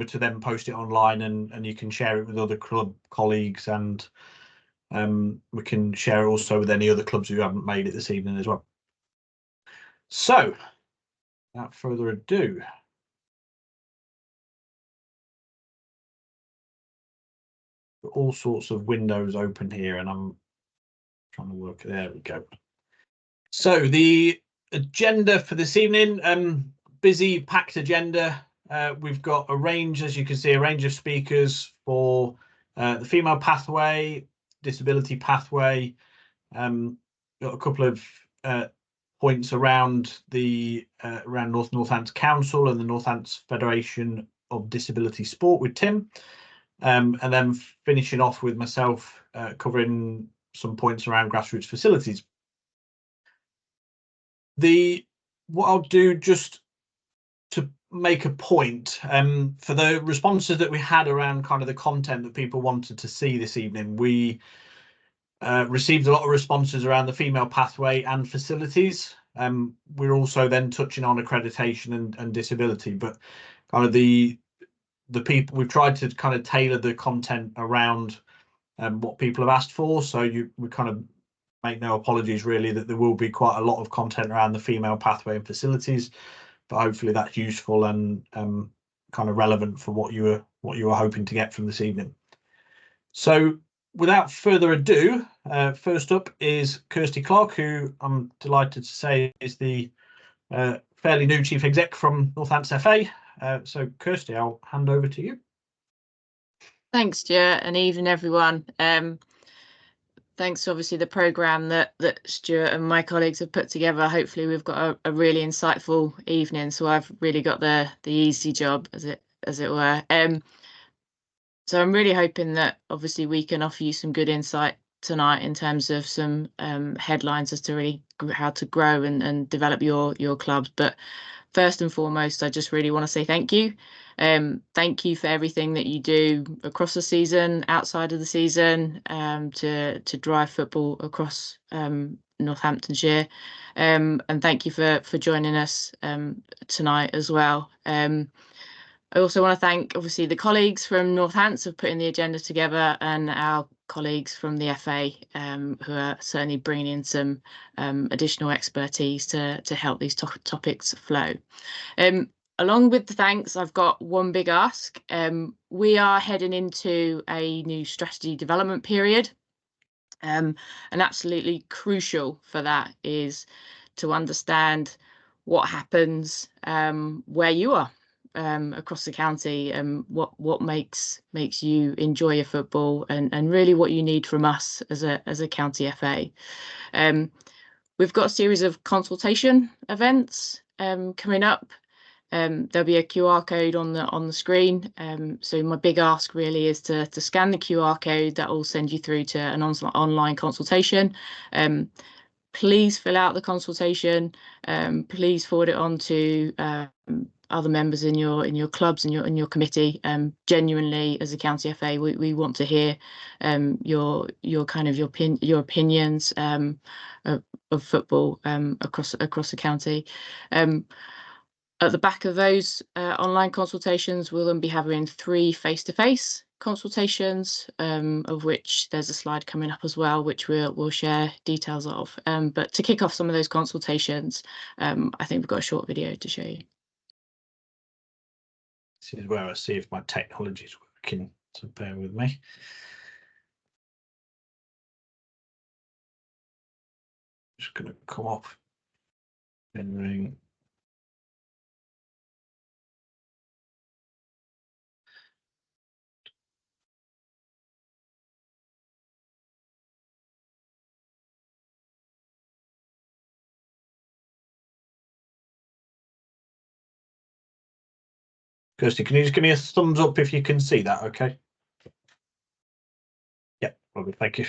over to then post it online, and you can share it with other club colleagues, and we can share it also with any other clubs who haven't made it this evening as well. So, without further ado, all sorts of windows open here, and I'm trying to work. There we go. So the agenda for this evening, busy, packed agenda. We've got a range, as you can see, a range of speakers for the female pathway, disability pathway. Got a couple of points around the around Northants Council and the Northants Federation of Disability Sport with Tim, and then finishing off with myself covering some points around grassroots facilities. What I'll do, just to make a point, for the responses that we had around kind of the content that people wanted to see this evening, we received a lot of responses around the female pathway and facilities. We're also then touching on accreditation and disability, but kind of the people, we've tried to kind of tailor the content around what people have asked for. So we kind of make no apologies really that there will be quite a lot of content around the female pathway and facilities, but hopefully that's useful and kind of relevant for what you were hoping to get from this evening. So without further ado, first up is Kirsty Clarke, who I'm delighted to say is the fairly new chief exec from Northants FA. So Kirsty, I'll hand over to you. Thanks, Stuart, and evening everyone. Thanks to obviously the programme that Stuart and my colleagues have put together. Hopefully we've got a really insightful evening, so I've really got the easy job, as it were. So I'm really hoping that obviously we can offer you some good insight tonight in terms of some headlines as to really how to grow and develop your clubs. But first and foremost, I just really want to say thank you. Thank you for everything that you do across the season, outside of the season, to drive football across Northamptonshire. And thank you for joining us tonight as well. I also want to thank obviously the colleagues from Northants for putting the agenda together, and our colleagues from the FA who are certainly bringing in some additional expertise to help these topics flow. Along with the thanks, I've got one big ask. We are heading into a new strategy development period, and absolutely crucial for that is to understand what happens where you are across the county, and what makes you enjoy your football, and really what you need from us as a county FA. We've got a series of consultation events coming up. There'll be a QR code on the screen. So my big ask really is to scan the QR code. That will send you through to an online consultation. Please fill out the consultation. Please forward it on to other members in your clubs and your committee. Genuinely, as a county FA, we want to hear your opinions of football across the county. At the back of those online consultations, we'll then be having 3 face-to-face consultations, of which there's a slide coming up as well, which we'll share details of. But to kick off some of those consultations, I think we've got a short video to show you. This is where I see if my technology is working, so bear with me. Just going to come off and ring. Kirsty, can you just give me a thumbs up if you can see that, okay? Yeah, lovely, thank you.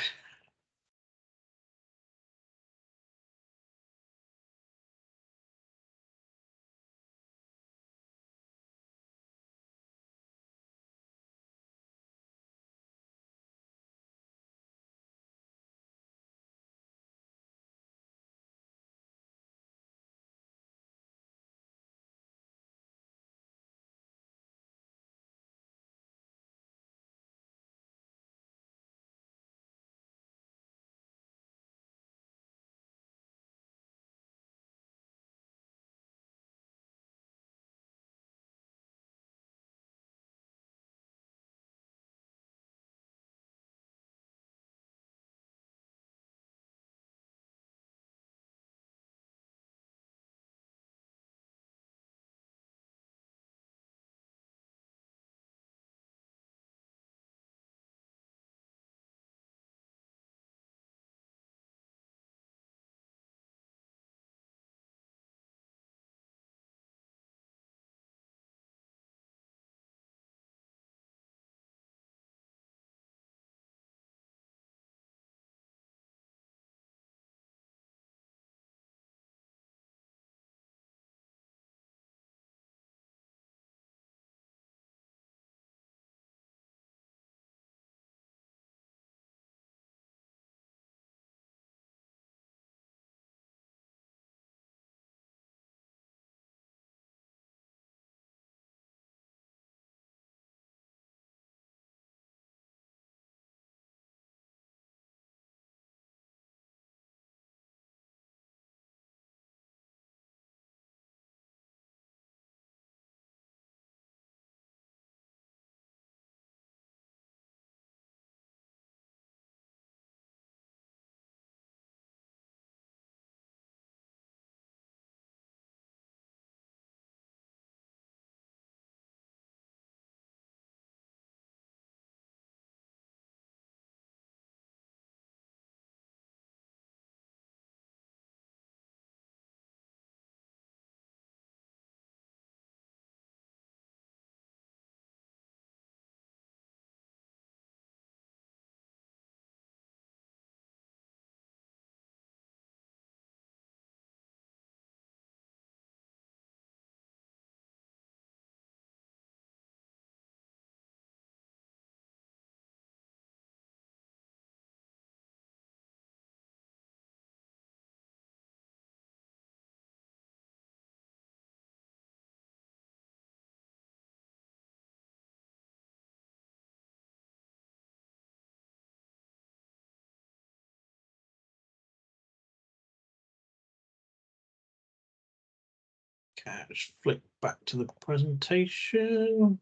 Okay, just flick back to the presentation.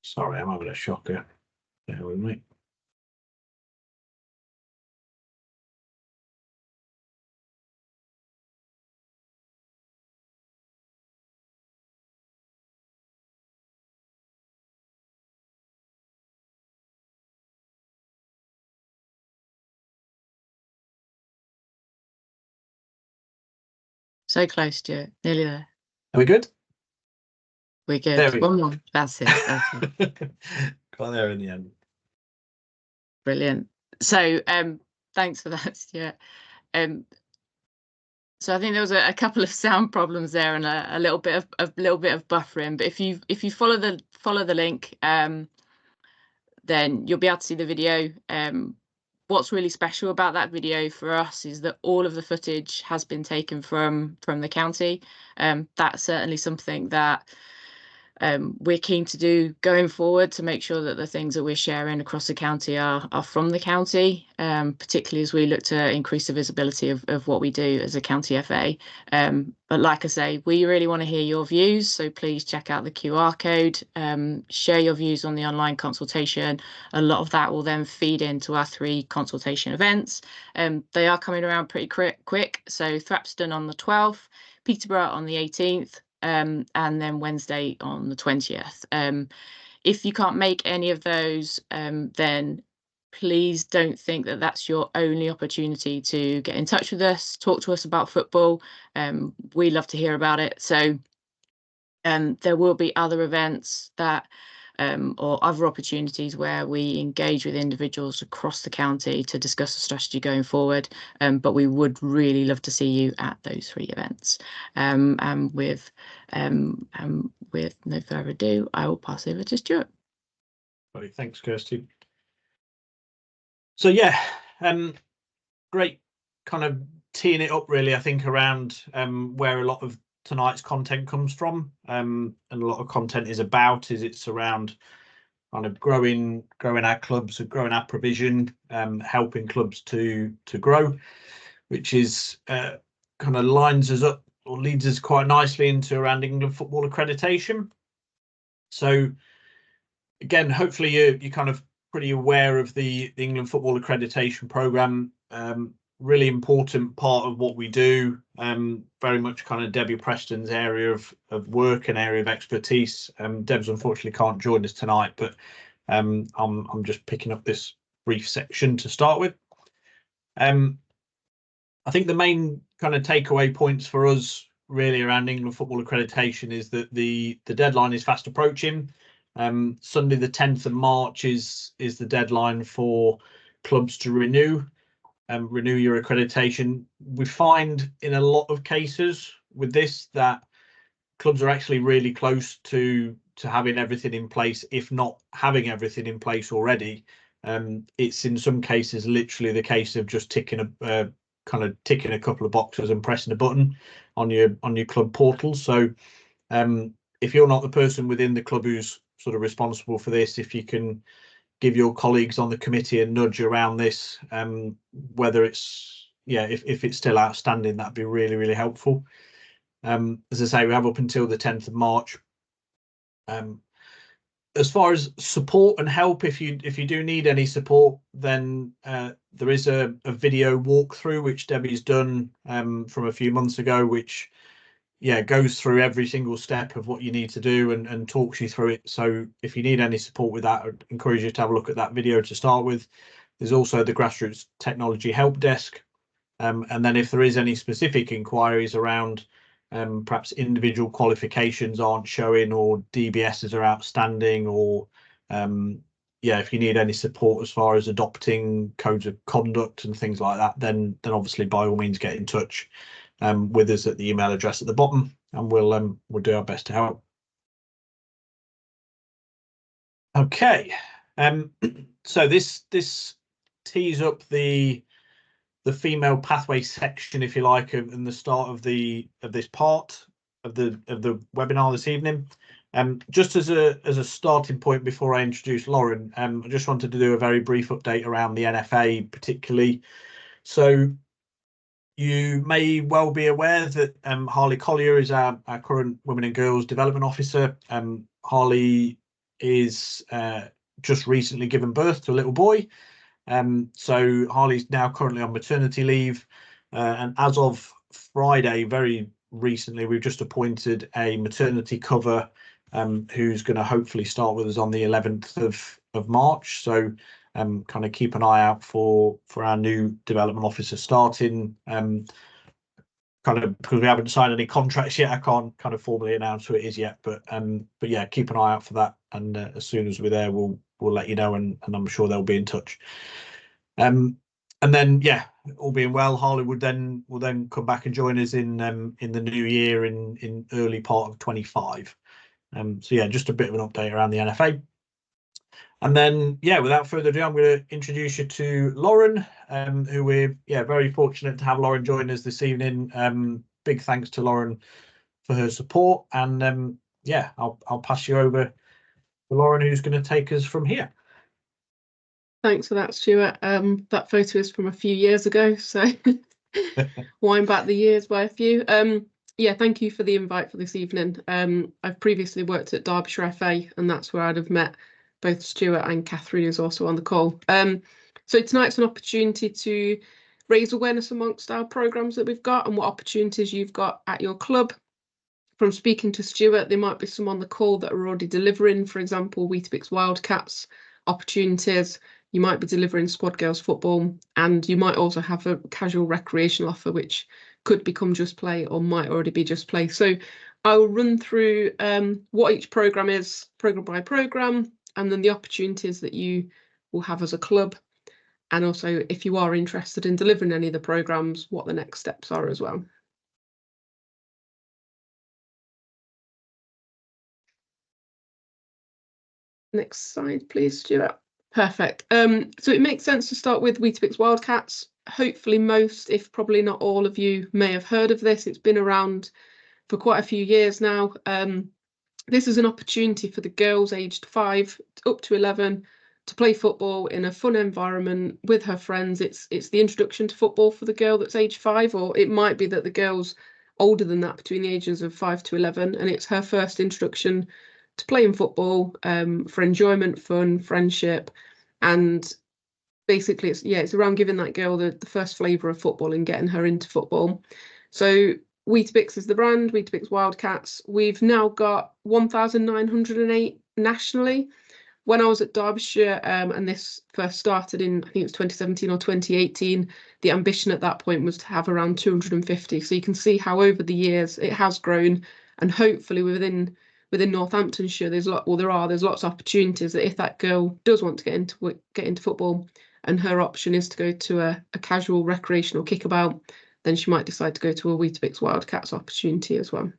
Sorry, I'm having a shocker. Bear with me. So close, Stuart. Nearly there. Are we good? We're good. There we One more. That's it. That's it. Got there in the end. Brilliant. So thanks for that, Stuart. So I think there was a couple of sound problems there and a little bit of buffering. But if you follow the link, then you'll be able to see the video. What's really special about that video for us is that all of the footage has been taken from the county. That's certainly something that we're keen to do going forward, to make sure that the things that we're sharing across the county are from the county, particularly as we look to increase the visibility of what we do as a county FA. But like I say, we really want to hear your views, so please check out the QR code, share your views on the online consultation. A lot of that will then feed into our 3 consultation events. They are coming around pretty quick, so Thrapston on the 12th, Peterborough on the 18th, and then Wednesday on the 20th. If you can't make any of those, then please don't think that that's your only opportunity to get in touch with us, talk to us about football. We love to hear about it. So there will be other events that or other opportunities where we engage with individuals across the county to discuss the strategy going forward. But we would really love to see you at those 3 events. And with no further ado, I will pass over to Stuart. Thanks, Kirsty. So yeah, great kind of teeing it up really, I think, around where a lot of tonight's content comes from, and a lot of content is about, it's around kind of growing our clubs, growing our provision, helping clubs to grow, which is kind of lines us up or leads us quite nicely into around England football accreditation. So again, hopefully you're kind of pretty aware of the England football accreditation programme. Really important part of what we do, very much kind of Debbie Preston's area of work and area of expertise. Deb's unfortunately can't join us tonight, but I'm just picking up this brief section to start with. I think the main kind of takeaway points for us really around England football accreditation is that the deadline is fast approaching. Sunday the 10th of March is the deadline for clubs to renew your accreditation. We find in a lot of cases with this that clubs are actually really close to having everything in place, if not having everything in place already. It's in some cases literally the case of just ticking a couple of boxes and pressing a button on your club portal. So if you're not the person within the club who's sort of responsible for this, if you can give your colleagues on the committee a nudge around this, whether it's if it's still outstanding, that'd be really, really helpful. As I say, we have up until the 10th of March. As far as support and help, if you do need any support, then there is a video walkthrough which Debbie's done from a few months ago, which goes through every single step of what you need to do and talks you through it. So if you need any support with that, I'd encourage you to have a look at that video to start with. There's also the Grassroots Technology Help Desk. And then if there is any specific inquiries around perhaps individual qualifications aren't showing or DBSs are outstanding, or if you need any support as far as adopting codes of conduct and things like that, then obviously by all means get in touch with us at the email address at the bottom, and we'll do our best to help. Okay, so this tees up the female pathway section, if you like, and the start of this part of the webinar this evening. Just as a starting point before I introduce Lauren, I just wanted to do a very brief update around the NFA particularly. So you may well be aware that Harley Collier is our current Women and Girls Development Officer. Harley is just recently given birth to a little boy. So Harley's now currently on maternity leave. And as of Friday, very recently, we've just appointed a maternity cover who's going to hopefully start with us on the 11th of March. So kind of keep an eye out for our new development officer starting. Kind of because we haven't signed any contracts yet, I can't kind of formally announce who it is yet. But yeah, keep an eye out for that. And as soon as we're there, we'll let you know, and I'm sure they'll be in touch. And then yeah, all being well, Harley will then come back and join us in the new year in early part of 25. So yeah, just a bit of an update around the NFA. And then, yeah, without further ado, I'm going to introduce you to Lauren, who we're very fortunate to have Lauren join us this evening. Big thanks to Lauren for her support. And yeah, I'll pass you over to Lauren, who's going to take us from here. Thanks for that, Stuart. That photo is from a few years ago, so wind back the years by a few. Yeah, thank you for the invite for this evening. I've previously worked at Derbyshire FA, and that's where I'd have met both Stuart and Kathryn, who's also on the call. So tonight's an opportunity to raise awareness amongst our programmes that we've got and what opportunities you've got at your club. From speaking to Stuart, there might be some on the call that are already delivering, for example, Weetabix Wildcats opportunities. You might be delivering squad girls football, and you might also have a casual recreational offer, which could become Just Play or might already be Just Play. So I'll run through what each programme is, programme by programme, and then the opportunities that you will have as a club. And also, if you are interested in delivering any of the programmes, what the next steps are as well. Next slide, please, Stuart. Perfect. So it makes sense to start with Weetabix Wildcats. Hopefully most, if probably not all of you, may have heard of this. It's been around for quite a few years now. This is an opportunity for the girls aged 5 up to 11 to play football in a fun environment with her friends. It's the introduction to football for the girl that's aged 5, or it might be that the girl's older than that, between the ages of 5 to 11, and it's her first introduction to playing football for enjoyment, fun, friendship, and basically it's around giving that girl the first flavour of football and getting her into football. So Weetabix is the brand, Weetabix Wildcats. We've now got 1,908 nationally. When I was at Derbyshire and this first started in, I think it was 2017 or 2018, the ambition at that point was to have around 250. So you can see how over the years it has grown, and hopefully within Northamptonshire there's lots of opportunities that if that girl does want to get into football and her option is to go to a casual recreational kickabout, then she might decide to go to a Weetabix Wildcats opportunity as well.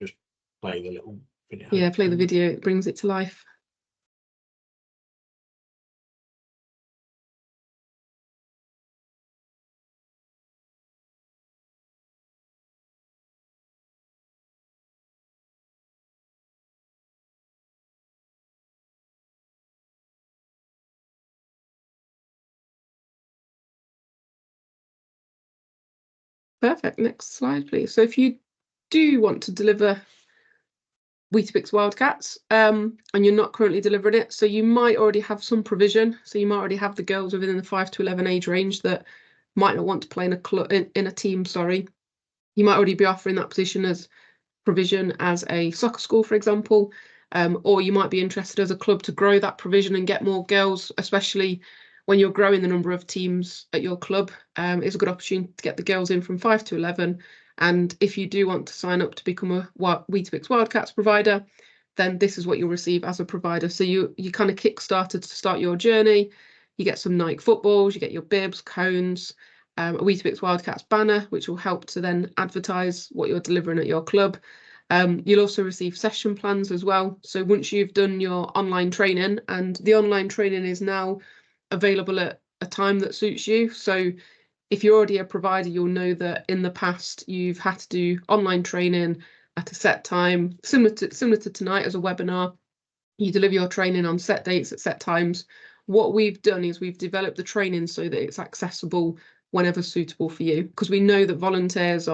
Just play the little video. Yeah, play the video, it brings it to life. Perfect. Next slide, please. So if you do want to deliver Weetabix Wildcats and you're not currently delivering it, so you might already have some provision. So you might already have the girls within the 5 to 11 age range that might not want to play in a club in a team. Sorry, you might already be offering that position as provision as a soccer school, for example, or you might be interested as a club to grow that provision and get more girls, especially when you're growing the number of teams at your club. It's a good opportunity to get the girls in from 5 to 11. And if you do want to sign up to become a Weetabix Wildcats provider, then this is what you'll receive as a provider. So you kind of kick-started to start your journey. You get some Nike footballs, you get your bibs, cones, a Weetabix Wildcats banner, which will help to then advertise what you're delivering at your club. You'll also receive session plans as well. So once you've done your online training, and the online training is now available at a time that suits you. So if you're already a provider, you'll know that in the past you've had to do online training at a set time, similar to tonight as a webinar. You deliver your training on set dates at set times. What we've done is we've developed the training so that it's accessible whenever suitable for you, because we know that volunteers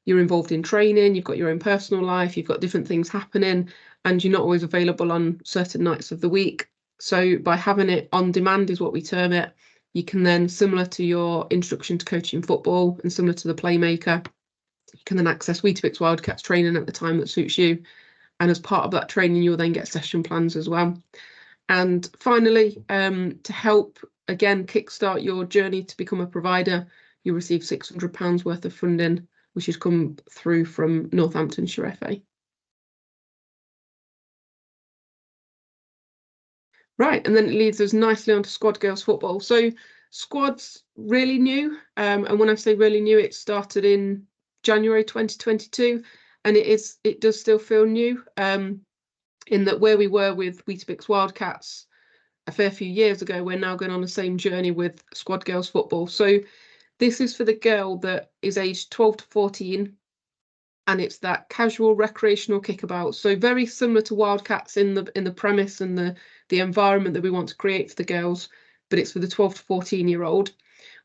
you're involved in training, you've got your own personal life, you've got different things happening, and you're not always available on certain nights of the week. So by having it on demand is what we term it. You can then, similar to your introduction to coaching football and similar to the Playmaker, you can then access Weetabix Wildcats training at the time that suits you. And as part of that training, you'll then get session plans as well. And finally, to help, again, kickstart your journey to become a provider, you'll receive £600 worth of funding, which has come through from Northamptonshire FA. Right, and then it leads us nicely onto Squad Girls Football. So Squad's really new, and when I say really new, it started in January 2022, and it does still feel new, in that where we were with Weetabix Wildcats a fair few years ago, we're now going on the same journey with Squad Girls Football. So this is for the girl that is aged 12 to 14, and it's that casual recreational kickabout. So very similar to Wildcats in the premise and the environment that we want to create for the girls, but it's for the 12 to 14-year-old.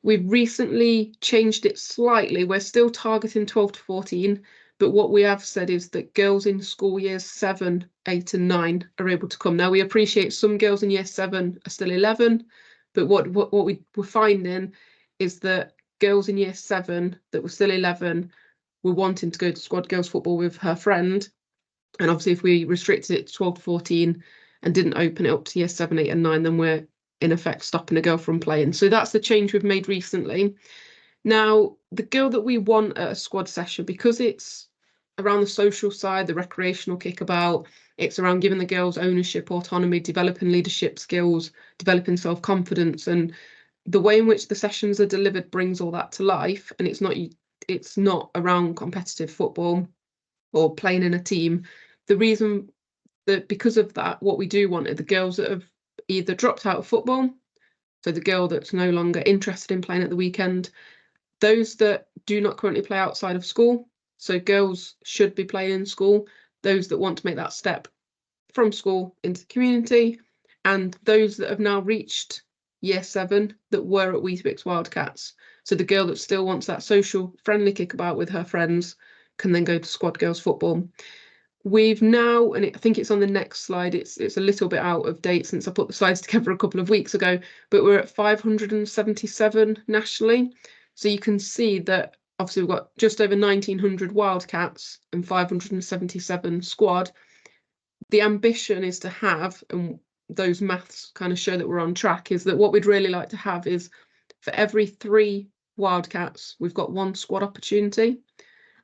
We've recently changed it slightly. We're still targeting 12 to 14, but what we have said is that girls in school years 7, 8 and 9 are able to come. Now, we appreciate some girls in year 7 are still 11, but what we're finding is that girls in year 7 that were still 11 were wanting to go to Squad Girls Football with her friend. And obviously, if we restricted it to 12 to 14 and didn't open it up to year 7, 8 and 9, then we're in effect stopping a girl from playing. So that's the change we've made recently. Now, the girl that we want at a squad session, because it's around the social side, the recreational kickabout, it's around giving the girls ownership, autonomy, developing leadership skills, developing self-confidence, and the way in which the sessions are delivered brings all that to life. And it's not around competitive football or playing in a team. The reason that, because of that, what we do want are the girls that have either dropped out of football, so the girl that's no longer interested in playing at the weekend, those that do not currently play outside of school, so girls should be playing in school, those that want to make that step from school into the community, and those that have now reached year 7 that were at Weetabix Wildcats. So the girl that still wants that social friendly kickabout with her friends can then go to Squad Girls Football. We've now, and I think it's on the next slide, it's a little bit out of date since I put the slides together a couple of weeks ago, but we're at 577 nationally. So you can see that obviously we've got just over 1,900 Wildcats and 577 squad. The ambition is to have, and those maths kind of show that we're on track, is that what we'd really like to have is for every 3 Wildcats, we've got 1 squad opportunity,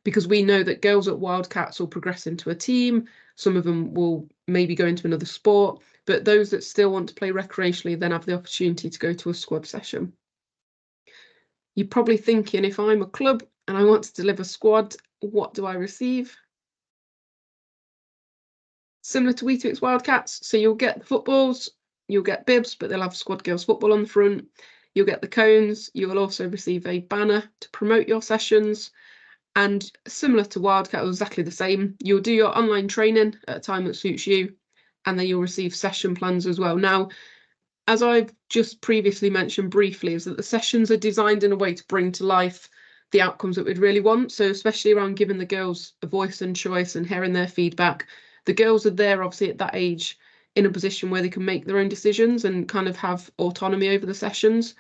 because we know that girls at Wildcats will progress into a team. Some of them will maybe go into another sport, but those that still want to play recreationally then have the opportunity to go to a squad session. You're probably thinking, if I'm a club and I want to deliver squad, what do I receive? Similar to Weetabix Wildcats, so you'll get the footballs, you'll get bibs, but they'll have Squad Girls Football on the front. You'll get the cones. You will also receive a banner to promote your sessions. And similar to Wildcat, exactly the same. You'll do your online training at a time that suits you, and then you'll receive session plans as well. Now, as I've just previously mentioned briefly, is that the sessions are designed in a way to bring to life the outcomes that we'd really want. So especially around giving the girls a voice and choice and hearing their feedback. The girls are there obviously at that age in a position where they can make their own decisions and kind of have autonomy over the sessions.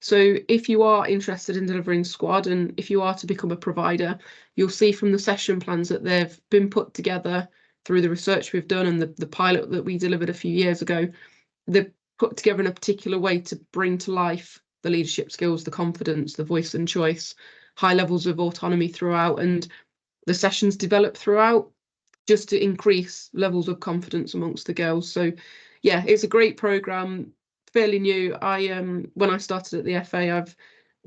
So if you are interested in delivering squad, and if you are to become a provider, you'll see from the session plans that they've been put together through the research we've done and the pilot that we delivered a few years ago. They're put together in a particular way to bring to life the leadership skills, the confidence, the voice and choice, high levels of autonomy throughout, and the sessions develop throughout just to increase levels of confidence amongst the girls. So yeah, it's a great programme. Fairly new. When I started at the FA, I've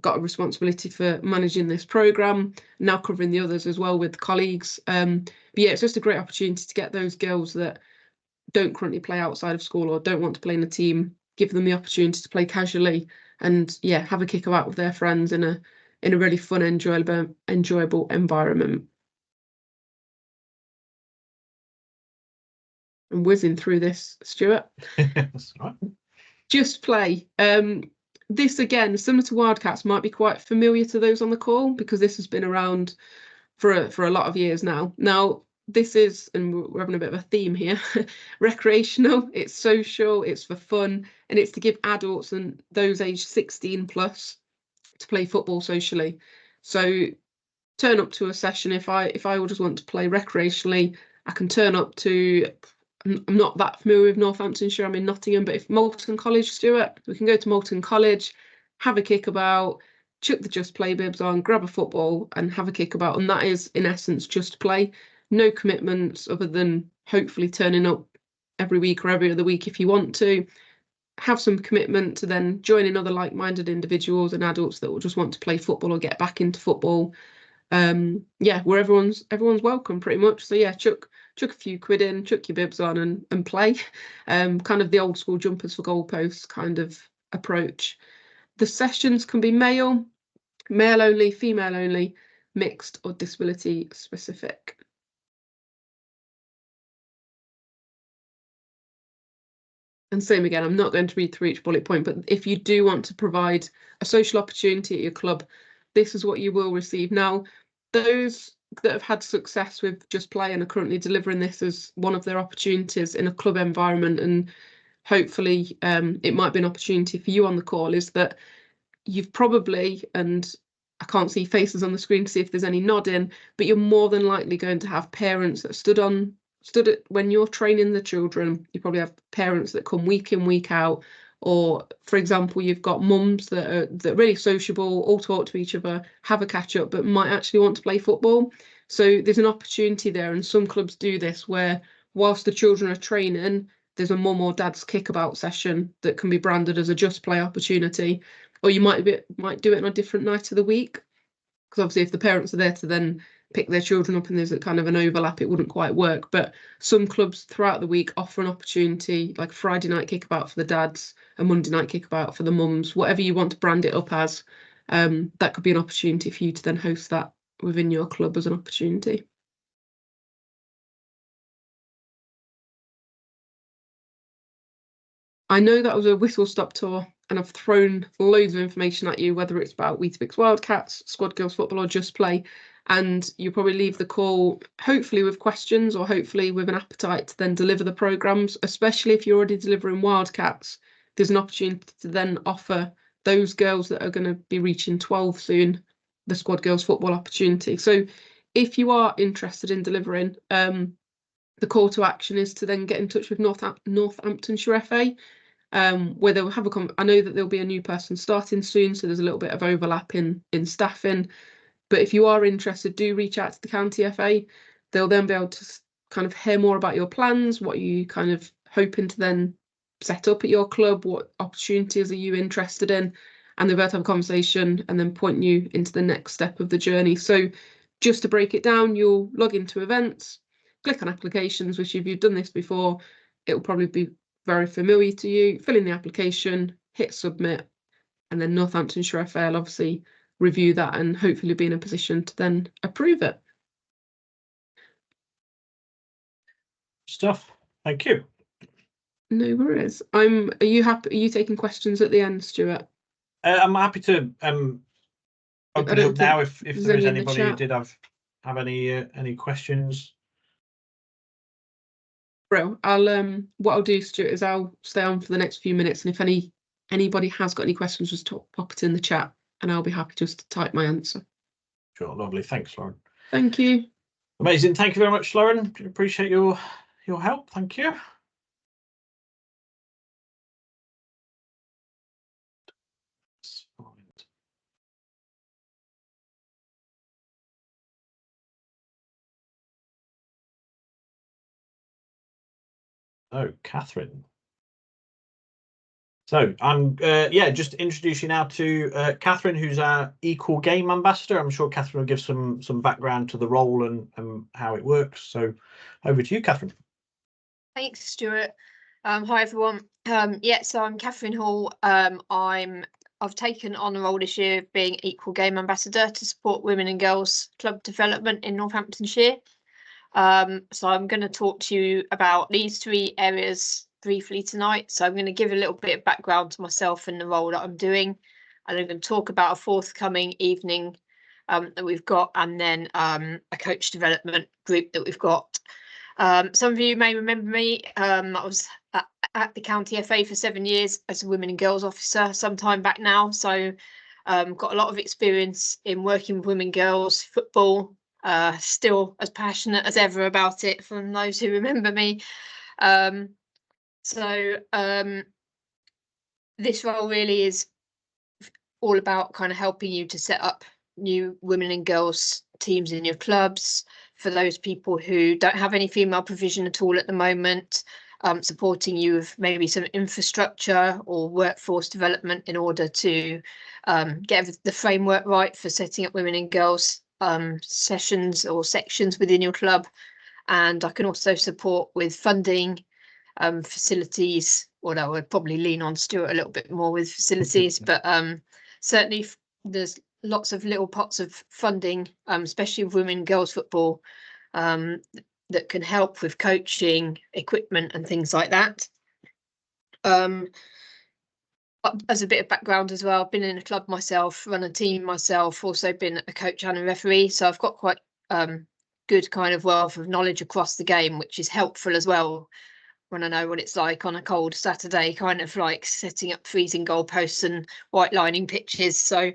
got a responsibility for managing this programme, now covering the others as well with colleagues. But yeah, it's just a great opportunity to get those girls that don't currently play outside of school or don't want to play in a team, give them the opportunity to play casually and yeah, have a kickabout with their friends in a really fun, enjoyable environment. I'm whizzing through this, Stuart. That's all right. Just Play. This, again, similar to Wildcats, might be quite familiar to those on the call because this has been around for a lot of years now. Now, this is, and we're having a bit of a theme here, recreational, it's social, it's for fun, and it's to give adults and those aged 16 plus to play football socially. So turn up to a session. If I would just want to play recreationally, I can turn up to, I'm not that familiar with Northamptonshire, I'm in Nottingham, but if Moulton College, Stuart, we can go to Moulton College, have a kickabout, chuck the Just Play bibs on, grab a football and have a kickabout. And that is, in essence, Just Play. No commitments other than hopefully turning up every week or every other week if you want to. Have some commitment to then joining other like-minded individuals and adults that will just want to play football or get back into football. Yeah, where everyone's welcome pretty much. So yeah, chuck a few quid in, chuck your bibs on and play. Kind of the old school jumpers for goalposts kind of approach. The sessions can be male only, female only, mixed or disability specific. And same again, I'm not going to read through each bullet point, but if you do want to provide a social opportunity at your club, this is what you will receive. Now, those that have had success with Just Play and are currently delivering this as one of their opportunities in a club environment, and hopefully it might be an opportunity for you on the call, is that you've probably, and I can't see faces on the screen to see if there's any nodding, but you're more than likely going to have parents that stood at when you're training the children. You probably have parents that come week in, week out, or for example, you've got mums that are really sociable, all talk to each other, have a catch up, but might actually want to play football. So there's an opportunity there, and some clubs do this where whilst the children are training, there's a mum or dad's kickabout session that can be branded as a Just Play opportunity, or you might do it on a different night of the week, because obviously if the parents are there to then pick their children up and there's a kind of an overlap, it wouldn't quite work. But some clubs throughout the week offer an opportunity, like Friday night kickabout for the dads, a Monday night kickabout for the mums, whatever you want to brand it up as. That could be an opportunity for you to then host that within your club as an opportunity. I know that was a whistle-stop tour and I've thrown loads of information at you, whether it's about Weetabix Wildcats, Squad Girls Football or Just Play, and you'll probably leave the call hopefully with questions or hopefully with an appetite to then deliver the programmes, especially if you're already delivering Wildcats. There's an opportunity to then offer those girls that are going to be reaching 12 soon the Squad Girls Football opportunity. So if you are interested in delivering, the call to action is to then get in touch with Northamptonshire FA. Where they'll have I know that there'll be a new person starting soon, so there's a little bit of overlap in staffing. But if you are interested, do reach out to the county FA. They'll then be able to kind of hear more about your plans, what you kind of hoping to then set up at your club, what opportunities are you interested in, and they'll be able to have a conversation and then point you into the next step of the journey. So just to break it down, you'll log into events, click on applications, which if you've done this before, it will probably be very familiar to you. Fill in the application, hit submit, and then Northamptonshire FA will obviously review that and hopefully be in a position to then approve it. Stuff. Thank you. No worries. Are you happy? Are you taking questions at the end, Stuart? I'm happy to open it up now if there is anybody who did have any questions. Bro, what I'll do, Stuart, is I'll stay on for the next few minutes, and if anybody has got any questions, just pop it in the chat, and I'll be happy just to type my answer. Sure, lovely. Thanks, Lauren. Thank you. Amazing. Thank you very much, Lauren. Appreciate your help. Thank you. Oh, Kathryn. So I'm just introduce you now to Kathryn, who's our Equal Game Ambassador. I'm sure Kathryn will give some background to the role and how it works. So over to you, Kathryn. Thanks, Stuart. Hi everyone. So I'm Kathryn Hall. I've taken on the role this year of being Equal Game Ambassador to support women and girls club development in Northamptonshire. So I'm going to talk to you about these 3 areas briefly tonight. So I'm going to give a little bit of background to myself and the role that I'm doing, and I'm going to talk about a forthcoming evening that we've got, and then a coach development group that we've got. Some of you may remember me. I was at the county FA for 7 years as a women and girls officer some time back now. So got a lot of experience in working with women and girls football, still as passionate as ever about it from those who remember me. This role really is all about kind of helping you to set up new women and girls teams in your clubs, for those people who don't have any female provision at all at the moment, supporting you with maybe some infrastructure or workforce development in order to get the framework right for setting up women and girls sessions or sections within your club. And I can also support with funding, facilities, although I would probably lean on Stuart a little bit more with facilities, but certainly there's lots of little pots of funding, especially with women and girls football, that can help with coaching, equipment and things like that. As a bit of background as well, I've been in a club myself, run a team myself, also been a coach and a referee, so I've got quite good kind of wealth of knowledge across the game, which is helpful as well when I know what it's like on a cold Saturday, kind of like setting up freezing goalposts and white lining pitches. So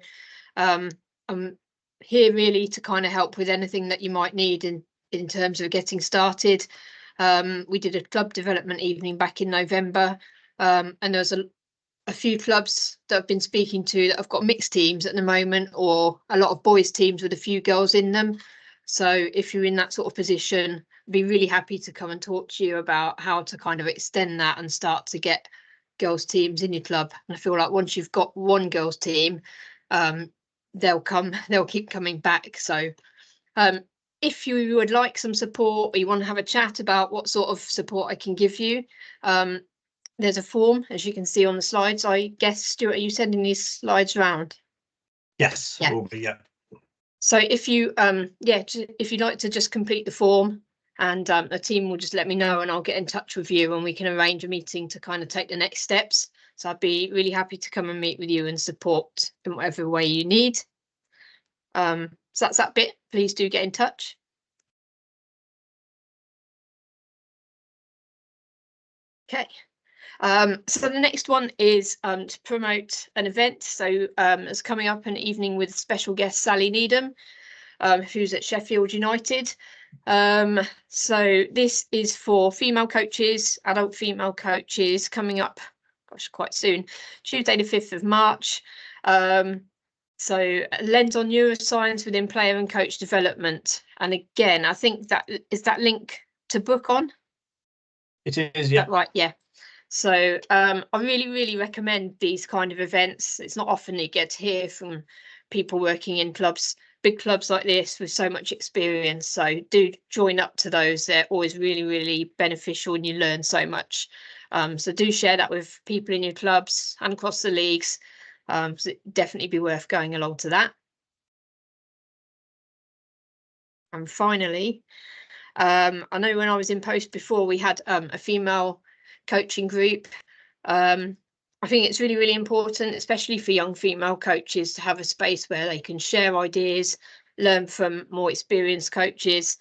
I'm here really to kind of help with anything that you might need in terms of getting started. We did a club development evening back in November, and there's a few clubs that I've been speaking to that have got mixed teams at the moment, or a lot of boys teams with a few girls in them. So if you're in that sort of position, I'd be really happy to come and talk to you about how to kind of extend that and start to get girls teams in your club. And I feel like once you've got one girls team, they'll keep coming back. So if you would like some support, or you want to have a chat about what sort of support I can give you, there's a form, as you can see on the slides. I guess, Stuart, are you sending these slides around? Yes, Yeah. will be, yeah. So if you if you'd like to just complete the form, and a team will just let me know, and I'll get in touch with you and we can arrange a meeting to kind of take the next steps. So I'd be really happy to come and meet with you and support in whatever way you need. So that's that bit. Please do get in touch. Okay. So the next one is to promote an event. So it's coming up an evening with special guest Sally Needham, who's at Sheffield United. So this is for female coaches, adult female coaches, coming up, gosh, quite soon, Tuesday the 5th of March. So a lens on neuroscience within player and coach development. And again, I think that is that link to book on. It is, yeah. Right, yeah. So I really recommend these kind of events. It's not often you get to hear from people working in clubs, big clubs like this with so much experience. So do join up to those. They're always really beneficial and you learn so much. So do share that with people in your clubs and across the leagues. So it'd definitely be worth going along to that. And finally, I know when I was in post before, we had a female coaching group. I think it's really important, especially for young female coaches, to have a space where they can share ideas, learn from more experienced coaches,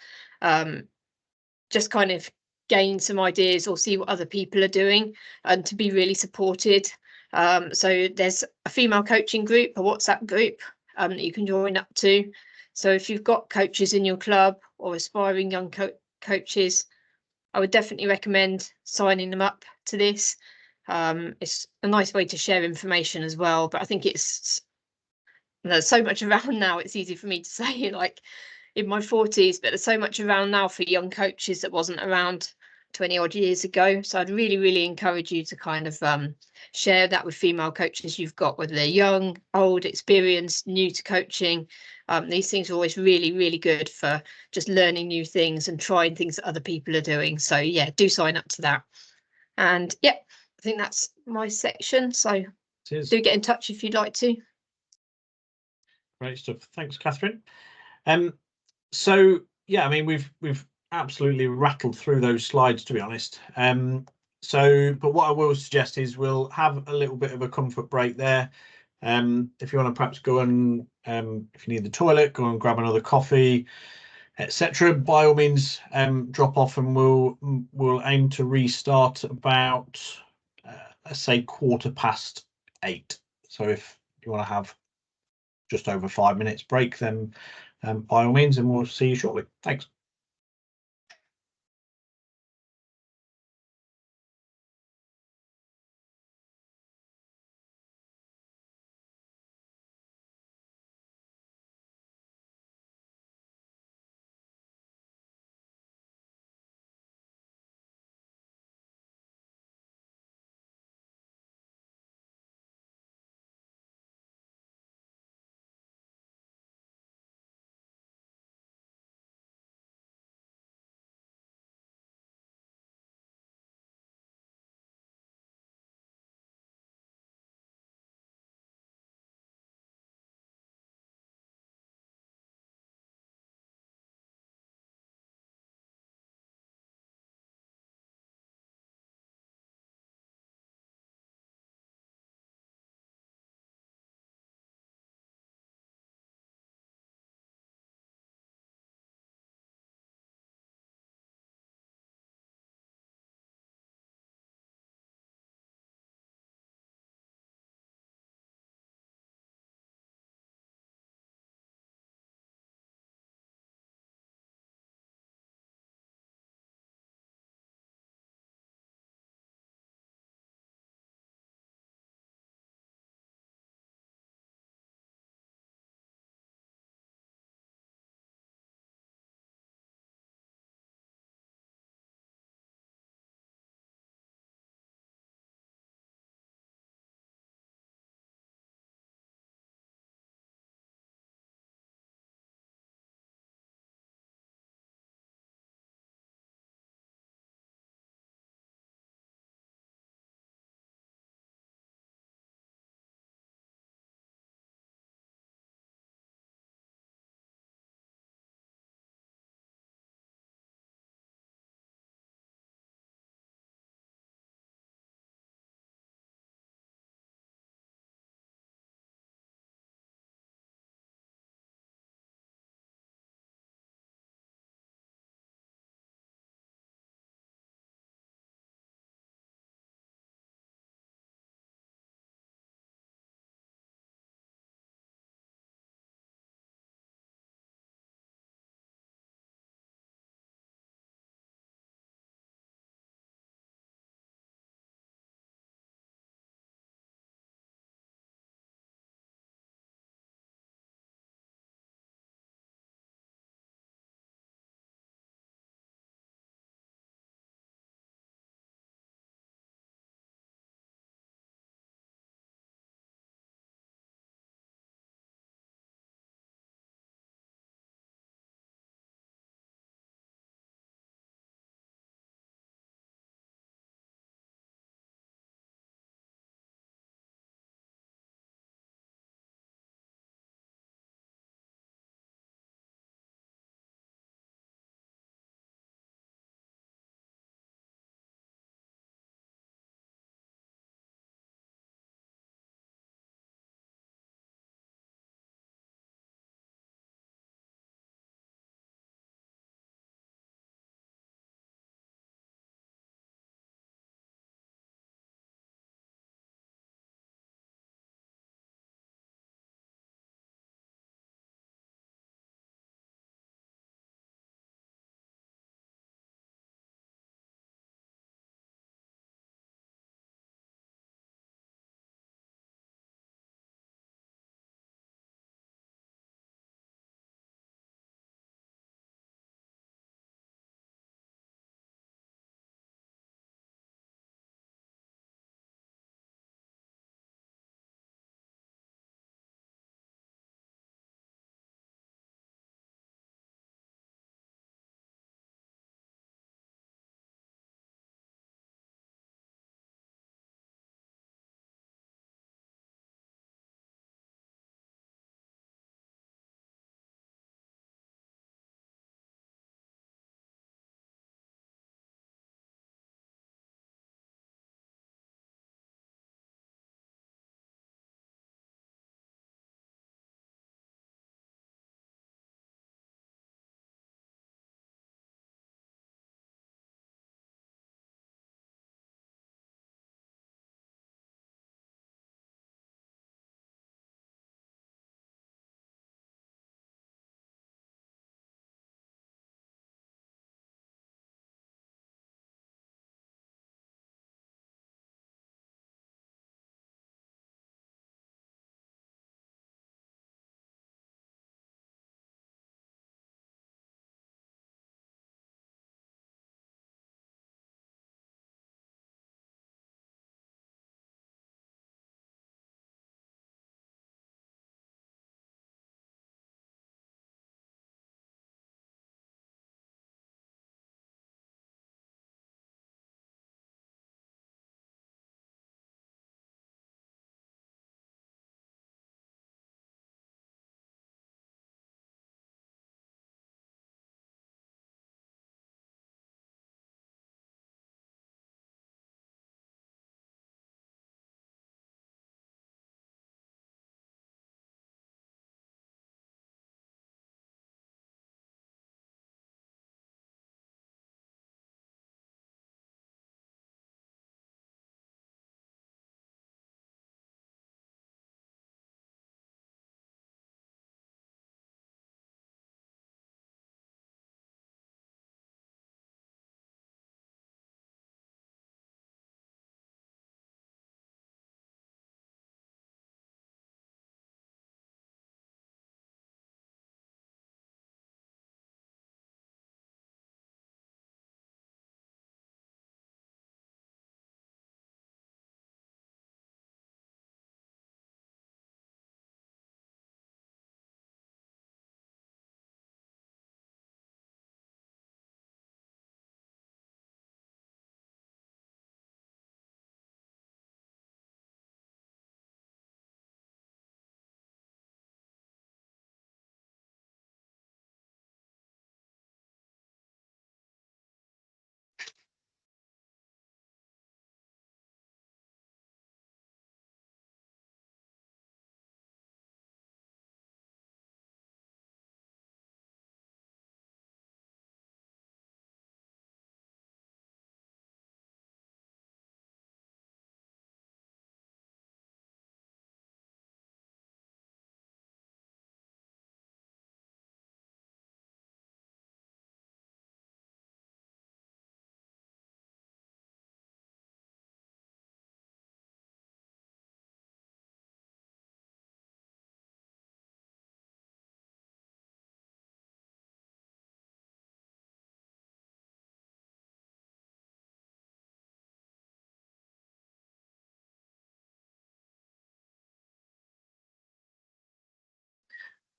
just kind of gain some ideas or see what other people are doing, and to be really supported. So there's a female coaching group, a WhatsApp group that you can join up to. So if you've got coaches in your club or aspiring young coaches, I would definitely recommend signing them up to this. It's a nice way to share information as well, but I think there's so much around now. It's easy for me to say, like in my 40s, but there's so much around now for young coaches that wasn't around 20 odd years ago. So I'd really encourage you to kind of share that with female coaches you've got, whether they're young, old, experienced, new to coaching. These things are always really good for just learning new things and trying things that other people are doing. So yeah, do sign up to that. And yeah, I think that's my section. So do get in touch if you'd like to. Great stuff. Thanks, Kathryn. So yeah, I mean, we've absolutely rattled through those slides, to be honest. But what I will suggest is we'll have a little bit of a comfort break there. If you want to perhaps go and if you need the toilet, go and grab another coffee, etc. By all means, drop off, and we'll aim to restart about let's say 8:15. So if you want to have just over 5 minutes break, then by all means, and we'll see you shortly. Thanks.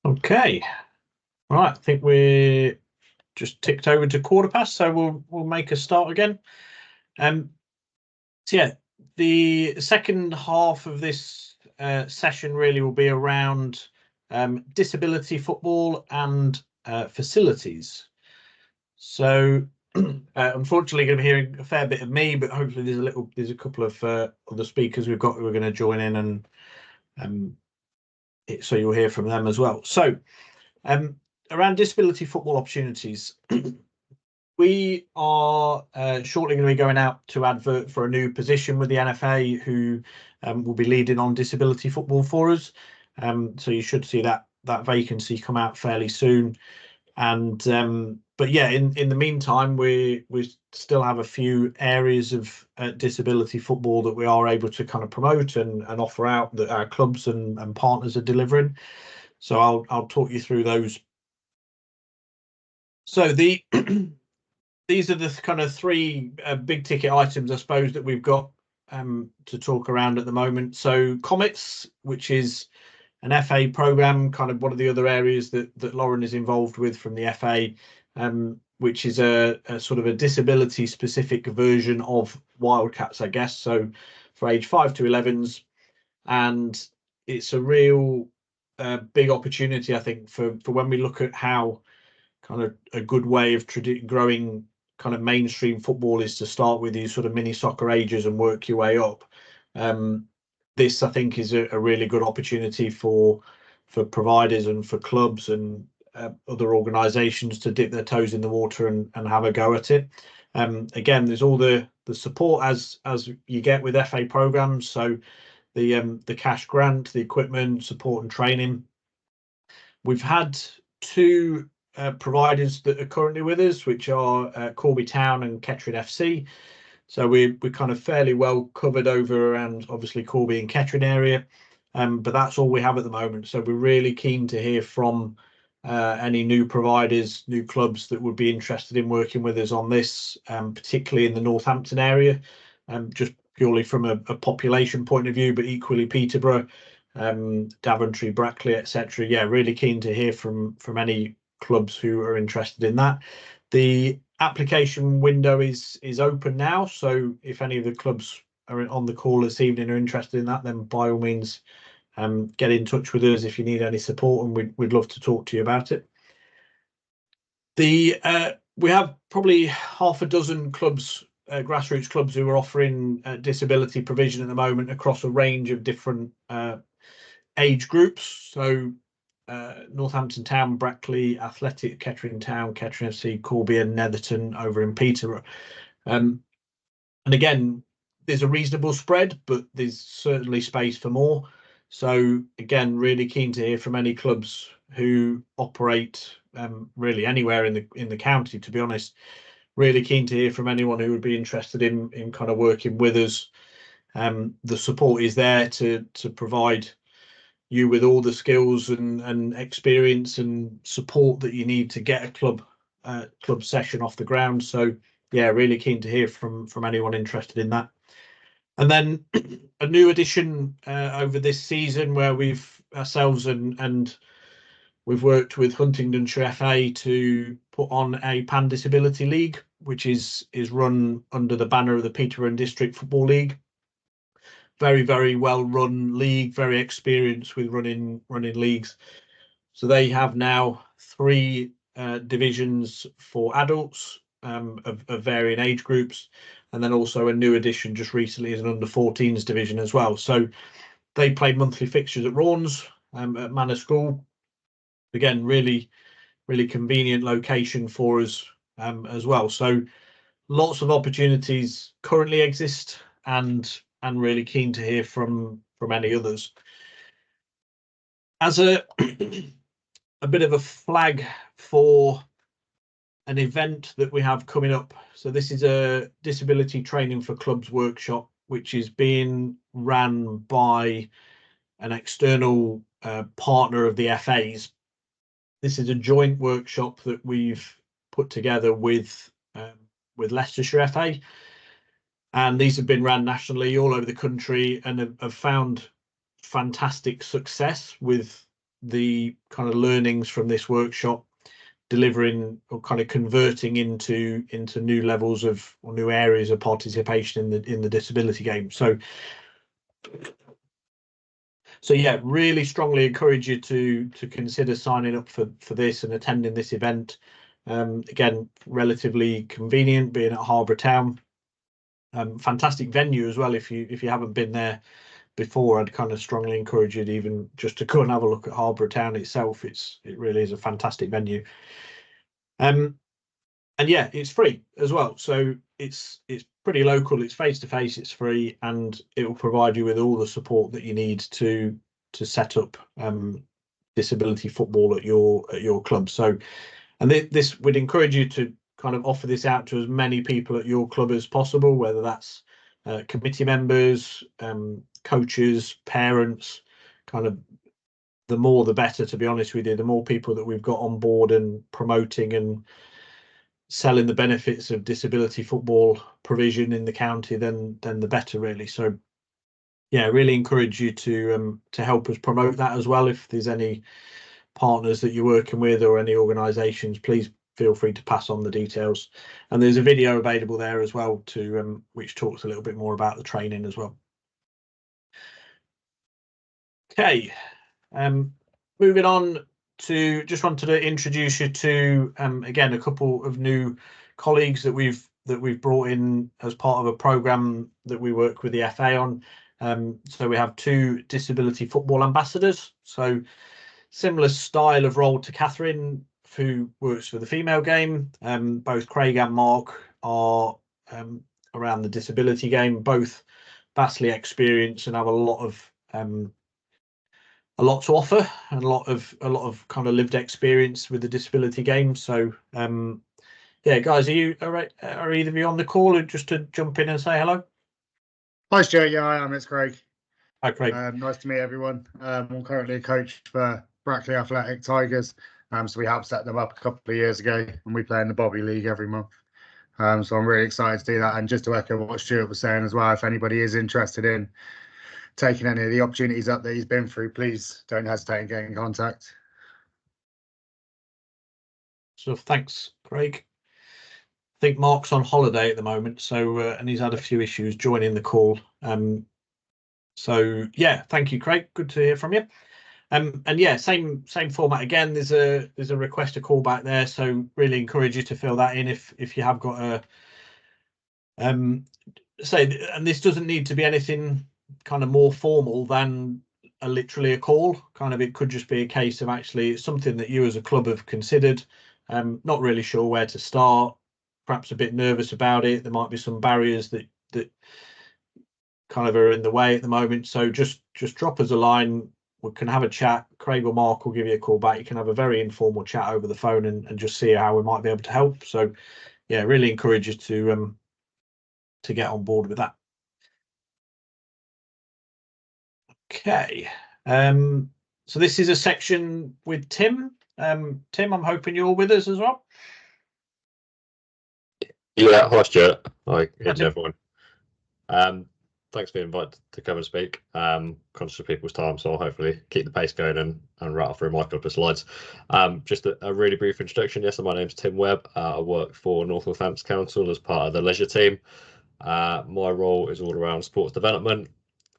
Okay, right. I think we're just ticked over to 1:15, so we'll make a start again. So yeah, the second half of this session really will be around disability football and facilities. So unfortunately, going to be hearing a fair bit of me, but hopefully there's a couple of other speakers we've got who are going to join in, and so you'll hear from them as well. So around disability football opportunities, we are shortly going to be going out to advert for a new position with the NFA, who will be leading on disability football for us. So you should see that vacancy come out fairly soon. And but yeah, in the meantime, we still have a few areas of disability football that we are able to kind of promote and offer out that our clubs and partners are delivering. So I'll talk you through those. So these are the kind of three big ticket items, I suppose, that we've got to talk around at the moment. So Comets, which is an FA program, kind of one of the other areas that Lauren is involved with from the FA, which is a sort of a disability specific version of Wildcats, I guess. So for age 5 to 11s, and it's a real big opportunity, I think, for when we look at how kind of a good way of growing kind of mainstream football is to start with these sort of mini soccer ages and work your way up. This, I think, is a really good opportunity for providers and for clubs and other organisations to dip their toes in the water and have a go at it. Again, there's all the support as you get with FA programs. So the cash grant, the equipment, support and training. We've had two providers that are currently with us, which are Corby Town and Kathryn FC. So we're kind of fairly well covered over around obviously Corby and Kathryn area, but that's all we have at the moment. So we're really keen to hear from any new providers, new clubs that would be interested in working with us on this, particularly in the Northampton area, just purely from a population point of view, but equally Peterborough, Daventry, Brackley, etc. Yeah, really keen to hear from any clubs who are interested in that. The application window is open now, so if any of the clubs are on the call this evening are interested in that, then by all means get in touch with us if you need any support, and we'd love to talk to you about it. We have probably half a dozen clubs, grassroots clubs, who are offering disability provision at the moment across a range of different age groups. So Northampton Town, Brackley, Athletic, Kathryn Town, Kathryn FC, Corby and Netherton over in Peterborough. And again, there's a reasonable spread, but there's certainly space for more. So again, really keen to hear from any clubs who operate really anywhere in the county, to be honest. Really keen to hear from anyone who would be interested in kind of working with us. The support is there to provide you with all the skills and experience and support that you need to get a club session off the ground. So yeah, really keen to hear from anyone interested in that. And then a new addition over this season, where we've ourselves and we've worked with Huntingdonshire FA to put on a Pan Disability League, which is run under the banner of the Peterborough and District Football League. Very, very well run league, very experienced with running leagues. So they have now 3 divisions for adults of varying age groups, and then also a new addition just recently is an under 14s division as well. So they play monthly fixtures at Rawns at Manor School. Again, really convenient location for us as well. So lots of opportunities currently exist, and really keen to hear from any others. As a bit of a flag for an event that we have coming up. So this is a disability training for clubs workshop, which is being ran by an external partner of the FAs. This is a joint workshop that we've put together with Leicestershire FA. And these have been run nationally all over the country and have found fantastic success with the kind of learnings from this workshop, delivering or kind of converting into new levels of, or new areas of participation in the disability game. So yeah, really strongly encourage you to consider signing up for this and attending this event. Again, relatively convenient, being at Harbour Town. Fantastic venue as well. If you haven't been there before, I'd kind of strongly encourage you to even just to go and have a look at Harbour Town itself. It really is a fantastic venue. And yeah, it's free as well, so it's pretty local, it's face to face, it's free, and it will provide you with all the support that you need to set up disability football at your club. So, and this would encourage you to kind of offer this out to as many people at your club as possible, whether that's committee members, coaches, parents. Kind of the more the better, to be honest with you. The more people that we've got on board and promoting and selling the benefits of disability football provision in the county, then the better, really. So yeah, really encourage you to help us promote that as well. If there's any partners that you're working with or any organisations, please feel free to pass on the details. And there's a video available there as well to which talks a little bit more about the training as well. Okay, moving on to, just wanted to introduce you to again a couple of new colleagues that we've brought in as part of a programme that we work with the FA on. So we have 2 disability football ambassadors, so similar style of role to Kathryn, who works for the female game. Both Craig and Mark are around the disability game, both vastly experienced and have a lot to offer, and a lot of kind of lived experience with the disability game. So yeah, guys, are either of you on the call, or just to jump in and say hello? Hi Stuart, yeah I am, it's Craig. Hi Craig. Nice to meet everyone. I'm currently a coach for Brackley Athletic Tigers, so we helped set them up a couple of years ago, and we play in the Bobby League every month. So I'm really excited to do that, and just to echo what Stuart was saying as well, if anybody is interested in taking any of the opportunities up that he's been through, please don't hesitate in getting in contact. So thanks, Craig. I think Mark's on holiday at the moment, so and he's had a few issues joining the call. So yeah, thank you, Craig. Good to hear from you. And yeah, same format again. There's a request to call back there, so really encourage you to fill that in if you have got a say. And this doesn't need to be anything kind of more formal than literally a call. Kind of, it could just be a case of actually it's something that you as a club have considered. Not really sure where to start, perhaps a bit nervous about it. There might be some barriers that kind of are in the way at the moment. So just drop us a line. We can have a chat. Craig or Mark will give you a call back. You can have a very informal chat over the phone and just see how we might be able to help. So yeah, really encourage you to get on board with that. Okay, so this is a section with Tim. Tim, I'm hoping you're with us as well. Yeah, hi Stuart. Hi everyone. Thanks for being invited to come and speak. Conscious of people's time, so I'll hopefully keep the pace going and rattle through my couple of slides. Just a really brief introduction. Yes, my name's Tim Webb. I work for Northants Council as part of the leisure team. My role is all around sports development.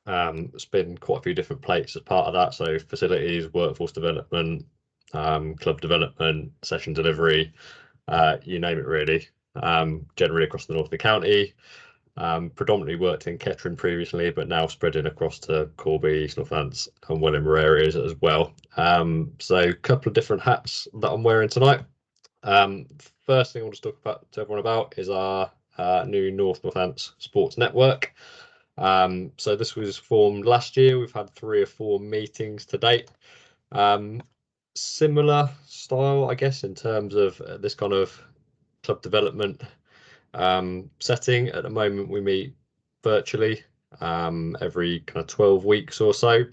It's been quite a few different plates as part of that, so facilities, workforce development, club development, session delivery, you name it really. Generally across the north of the county. Predominantly worked in Kathryn previously, but now spreading across to Corby, East Northants and Wellingborough areas as well. So a couple of different hats that I'm wearing tonight. First thing I want to talk to everyone about is our new Northants Sports Network. So this was formed last year. We've had 3 or 4 meetings to date. Similar style, I guess, in terms of this kind of club development setting. At the moment we meet virtually every kind of 12 weeks or so,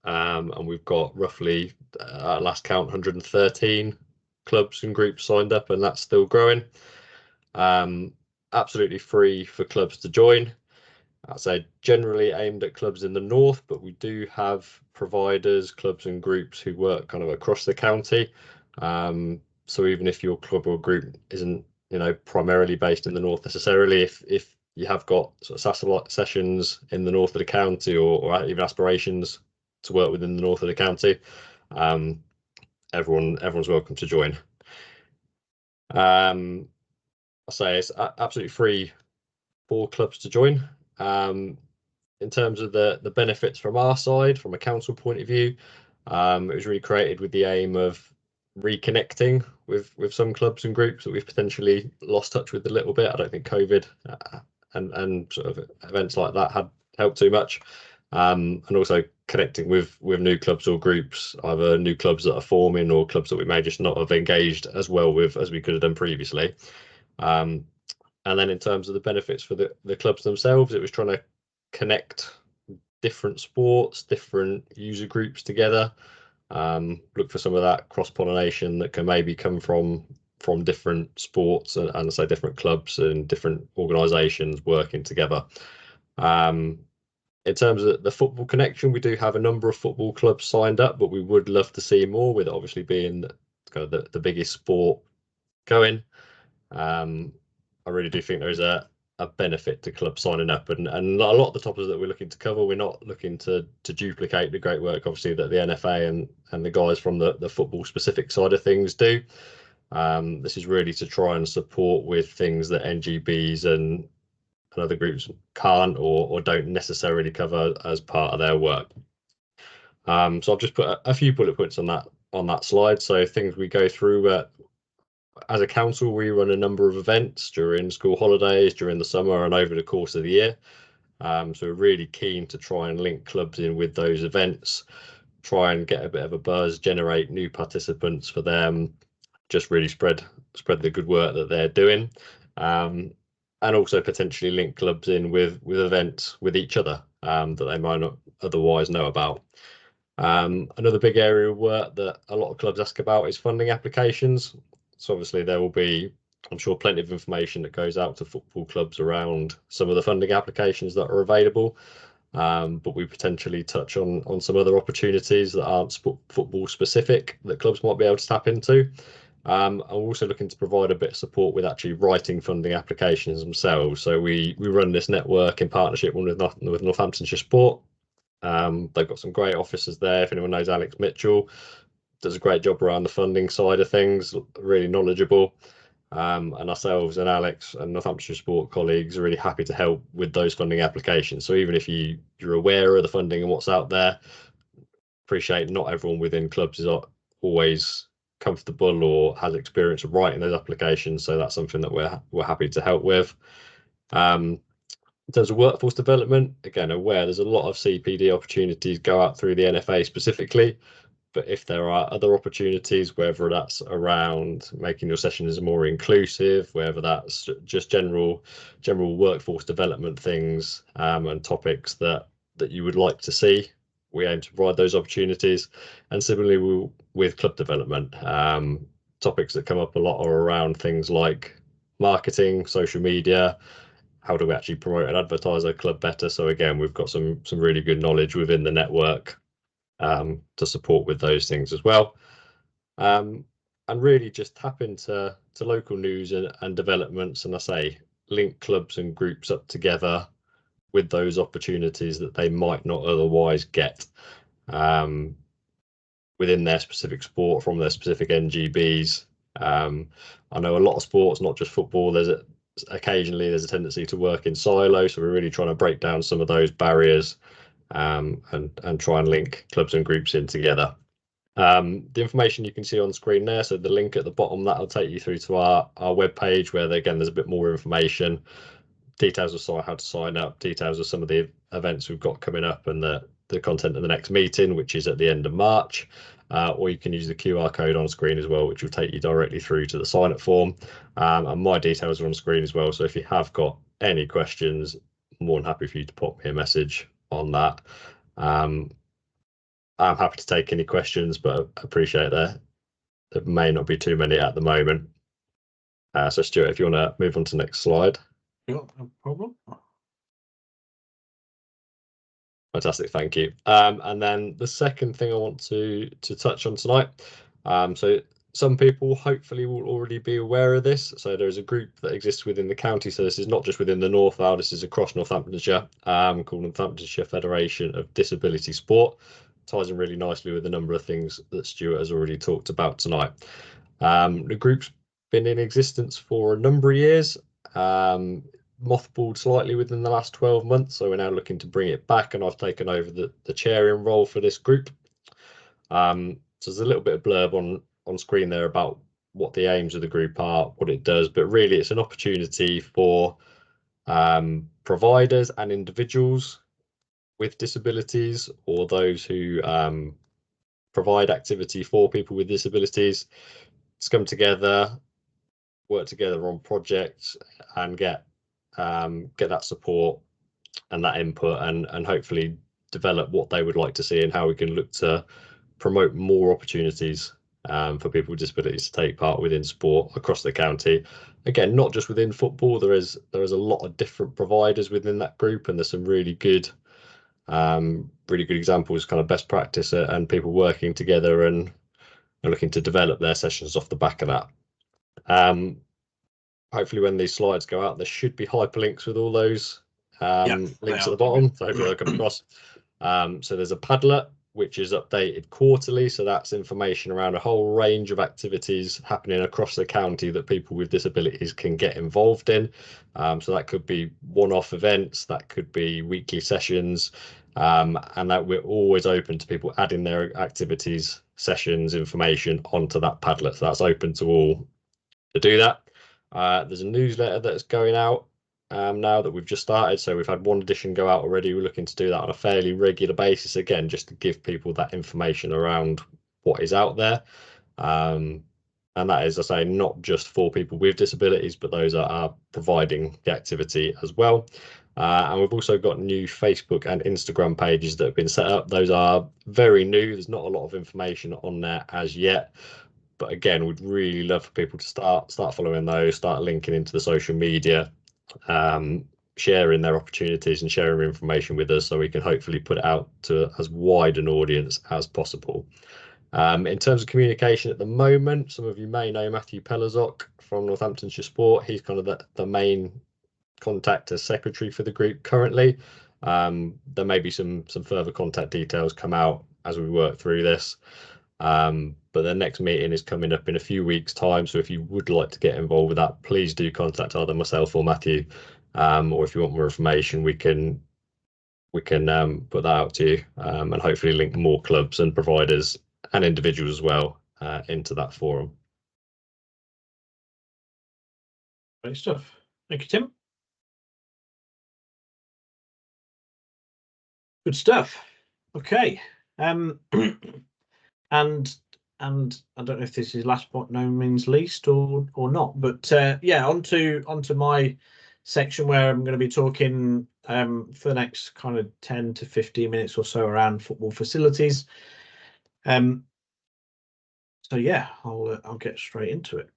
and we've got roughly at last count 113 clubs and groups signed up, and that's still growing. Absolutely free for clubs to join. So generally aimed at clubs in the north, but we do have providers, clubs and groups who work kind of across the county. So even if your club or group isn't, you know, primarily based in the north necessarily, if you have got sort of satellite sessions in the north of the county, or even aspirations to work within the north of the county, everyone's welcome to join. I say it's absolutely free for clubs to join. In terms of the benefits from our side, from a council point of view, it was really created with the aim of reconnecting with some clubs and groups that we've potentially lost touch with a little bit. I don't think COVID and sort of events like that had helped too much, and also connecting with new clubs or groups, either new clubs that are forming or clubs that we may just not have engaged as well with as we could have done previously. And then in terms of the benefits for the clubs themselves, it was trying to connect different sports, different user groups together, look for some of that cross-pollination that can maybe come from different sports and say different clubs and different organisations working together. In terms of the football connection, we do have a number of football clubs signed up, but we would love to see more, with it obviously being kind of the biggest sport going. I really do think there is a benefit to clubs signing up, and a lot of the topics that we're looking to cover, we're not looking to duplicate the great work obviously that the NFA and the guys from the football specific side of things do. This is really to try and support with things that NGBs and other groups can't or don't necessarily cover as part of their work. So I've just put a few bullet points on that slide. So things we go through. As a council, we run a number of events during school holidays, during the summer, and over the course of the year. So we're really keen to try and link clubs in with those events, try and get a bit of a buzz, generate new participants for them, just really spread the good work that they're doing, and also potentially link clubs in with events with each other that they might not otherwise know about. Another big area of work that a lot of clubs ask about is funding applications. So obviously there will be, I'm sure, plenty of information that goes out to football clubs around some of the funding applications that are available, but we potentially touch on some other opportunities that aren't football specific that clubs might be able to tap into. I'm also looking to provide a bit of support with actually writing funding applications themselves. So we run this network in partnership with Northamptonshire Sport. They've got some great officers there. If anyone knows Alex Mitchell, does a great job around the funding side of things, really knowledgeable. And ourselves and Alex and Northamptonshire Sport colleagues are really happy to help with those funding applications. So even if you're aware of the funding and what's out there, appreciate not everyone within clubs is always comfortable or has experience of writing those applications. So that's something that we're happy to help with. In terms of workforce development, again, aware there's a lot of CPD opportunities go out through the NFA specifically. But if there are other opportunities, whether that's around making your sessions more inclusive, whether that's just general workforce development things and topics that you would like to see, we aim to provide those opportunities. And similarly with club development, topics that come up a lot are around things like marketing, social media. How do we actually promote and advertise our club better? So again, we've got some really good knowledge within the network to support with those things as well, and really just tap into local news and developments, and I say link clubs and groups up together with those opportunities that they might not otherwise get within their specific sport from their specific NGBs. I know a lot of sports, not just football, occasionally there's a tendency to work in silos, so we're really trying to break down some of those barriers and try and link clubs and groups in together. The information you can see on screen there, so the link at the bottom, that'll take you through to our web page where there's a bit more information, details of how to sign up, details of some of the events we've got coming up, and the content of the next meeting, which is at the end of March. Or you can use the QR code on screen as well, which will take you directly through to the sign up form, and my details are on screen as well. So if you have got any questions, I'm more than happy for you to pop me a message on that. I'm happy to take any questions, but I appreciate there may not be too many at the moment. So Stuart, if you want to move on to the next slide. No problem. Fantastic, thank you. And then the second thing I want to touch on tonight, so some people hopefully will already be aware of this. So there is a group that exists within the county. So this is not just within the North Isle, this is across Northamptonshire, called Northamptonshire Federation of Disability Sport. Ties in really nicely with a number of things that Stuart has already talked about tonight. The group's been in existence for a number of years, mothballed slightly within the last 12 months. So we're now looking to bring it back, and I've taken over the chairing role for this group. So there's a little bit of blurb on screen there about what the aims of the group are, what it does, but really it's an opportunity for providers and individuals with disabilities, or those who provide activity for people with disabilities, to come together, work together on projects, and get that support and that input, and hopefully develop what they would like to see and how we can look to promote more opportunities for people with disabilities to take part within sport across the county. Again, not just within football, there is a lot of different providers within that group, and there's some really good examples, kind of best practice, and people working together and looking to develop their sessions off the back of that. Hopefully when these slides go out, there should be hyperlinks with all those links at the bottom, so hopefully they'll come across. So there's a Padlet which is updated quarterly, so that's information around a whole range of activities happening across the county that people with disabilities can get involved in. So that could be one-off events, that could be weekly sessions, and that we're always open to people adding their activities, sessions, information onto that Padlet. So that's open to all to do that. There's a newsletter that's going out now that we've just started, so we've had one edition go out already. We're looking to do that on a fairly regular basis, again just to give people that information around what is out there, and that is, I say, not just for people with disabilities, but those that are providing the activity as well. And we've also got new Facebook and Instagram pages that have been set up. Those are very new, there's not a lot of information on there as yet, but again, we'd really love for people to start following those, start linking into the social media, sharing their opportunities and sharing information with us, so we can hopefully put it out to as wide an audience as possible. In terms of communication at the moment, some of you may know Matthew Pelazok from Northamptonshire Sport. He's kind of the main contact as secretary for the group currently. There may be some further contact details come out as we work through this. But the next meeting is coming up in a few weeks' time, so if you would like to get involved with that, please do contact either myself or Matthew, or if you want more information, we can put that out to you, and hopefully link more clubs and providers and individuals as well into that forum. Great stuff. Thank you, Tim. Good stuff. Okay. And I don't know if this is last but no means least or not, but yeah, onto my section where I'm going to be talking for the next kind of 10 to 15 minutes or so around football facilities. So yeah, I'll get straight into it.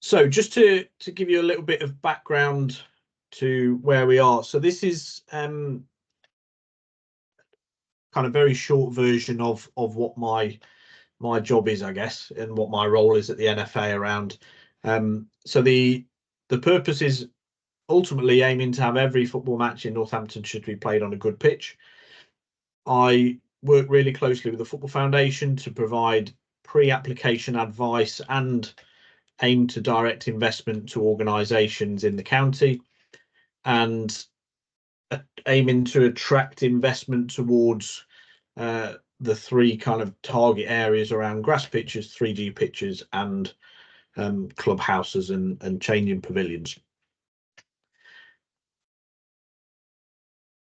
So just to give you a little bit of background to where we are. So this is kind of very short version of what my job is, I guess, and what my role is at the NFA around. So the purpose is ultimately aiming to have every football match in Northamptonshire to be played on a good pitch. I work really closely with the Football Foundation to provide pre-application advice and aim to direct investment to organisations in the county, and aiming to attract investment towards the three kind of target areas around grass pitches, 3G pitches, and clubhouses and changing pavilions.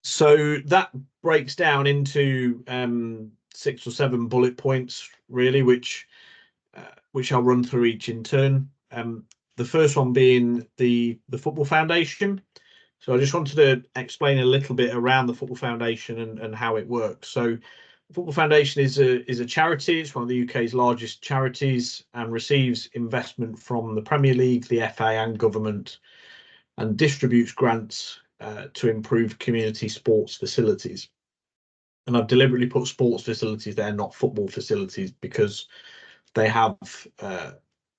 So that breaks down into 6 or 7 bullet points, really, which I'll run through each in turn. The first one being the Football Foundation. So I just wanted to explain a little bit around the Football Foundation and how it works. So the Football Foundation is a charity. It's one of the UK's largest charities and receives investment from the Premier League, the FA and government, and distributes grants to improve community sports facilities. And I've deliberately put sports facilities there, not football facilities, because they have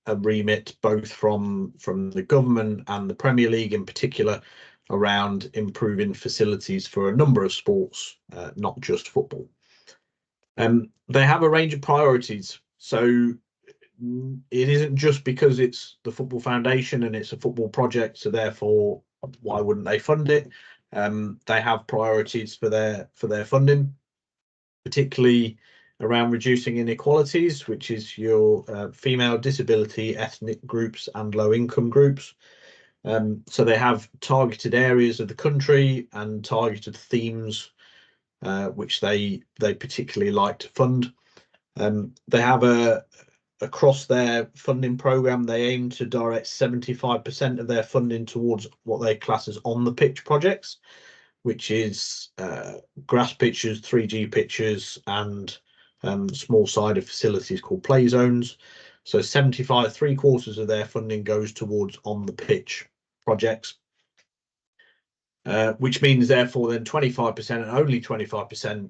a remit both from the government and the Premier League in particular around improving facilities for a number of sports, not just football. They have a range of priorities, so it isn't just because it's the Football Foundation and it's a football project, so therefore why wouldn't they fund it? They have priorities for their funding, particularly around reducing inequalities, which is your female, disability, ethnic groups and low income groups. So they have targeted areas of the country and targeted themes which they particularly like to fund. They have across their funding programme, they aim to direct 75% of their funding towards what they class as on the pitch projects, which is grass pitches, 3G pitches and small sided facilities called play zones. So 3/4 of their funding goes towards on the pitch projects, which means therefore then 25% and only 25%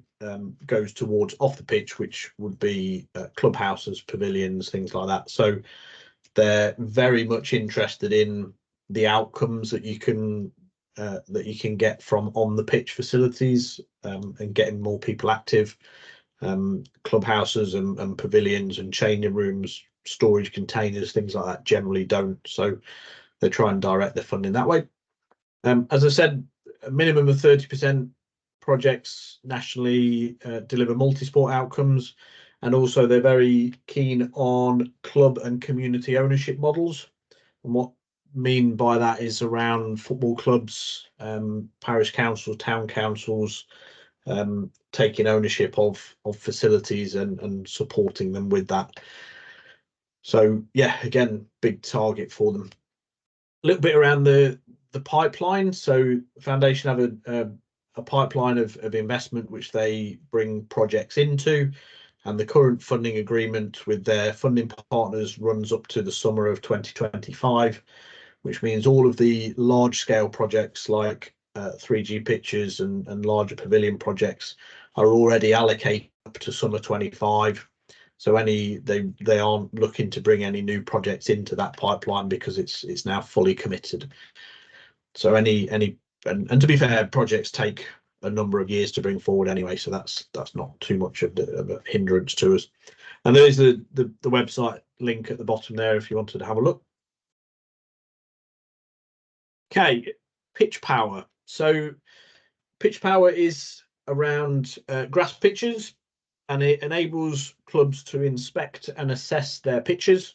goes towards off the pitch, which would be clubhouses, pavilions, things like that. So they're very much interested in the outcomes that you can get from on the pitch facilities and getting more people active. Clubhouses and pavilions and changing rooms, storage containers, things like that generally don't. So they try and direct their funding that way. As I said, a minimum of 30% projects nationally deliver multi-sport outcomes, and also they're very keen on club and community ownership models. And what I mean by that is around football clubs, parish councils, town councils, taking ownership of facilities and supporting them with that. So yeah, again, big target for them. A little bit around the pipeline. So Foundation have a pipeline of investment which they bring projects into, and the current funding agreement with their funding partners runs up to the summer of 2025, which means all of the large scale projects like 3G pitches and larger pavilion projects are already allocated up to summer 25. So they aren't looking to bring any new projects into that pipeline because it's now fully committed. So and to be fair, projects take a number of years to bring forward anyway, so that's not too much of a hindrance to us. And there is the website link at the bottom there if you wanted to have a look. Okay, pitch power. So pitch power is around grass pitches, and it enables clubs to inspect and assess their pitches.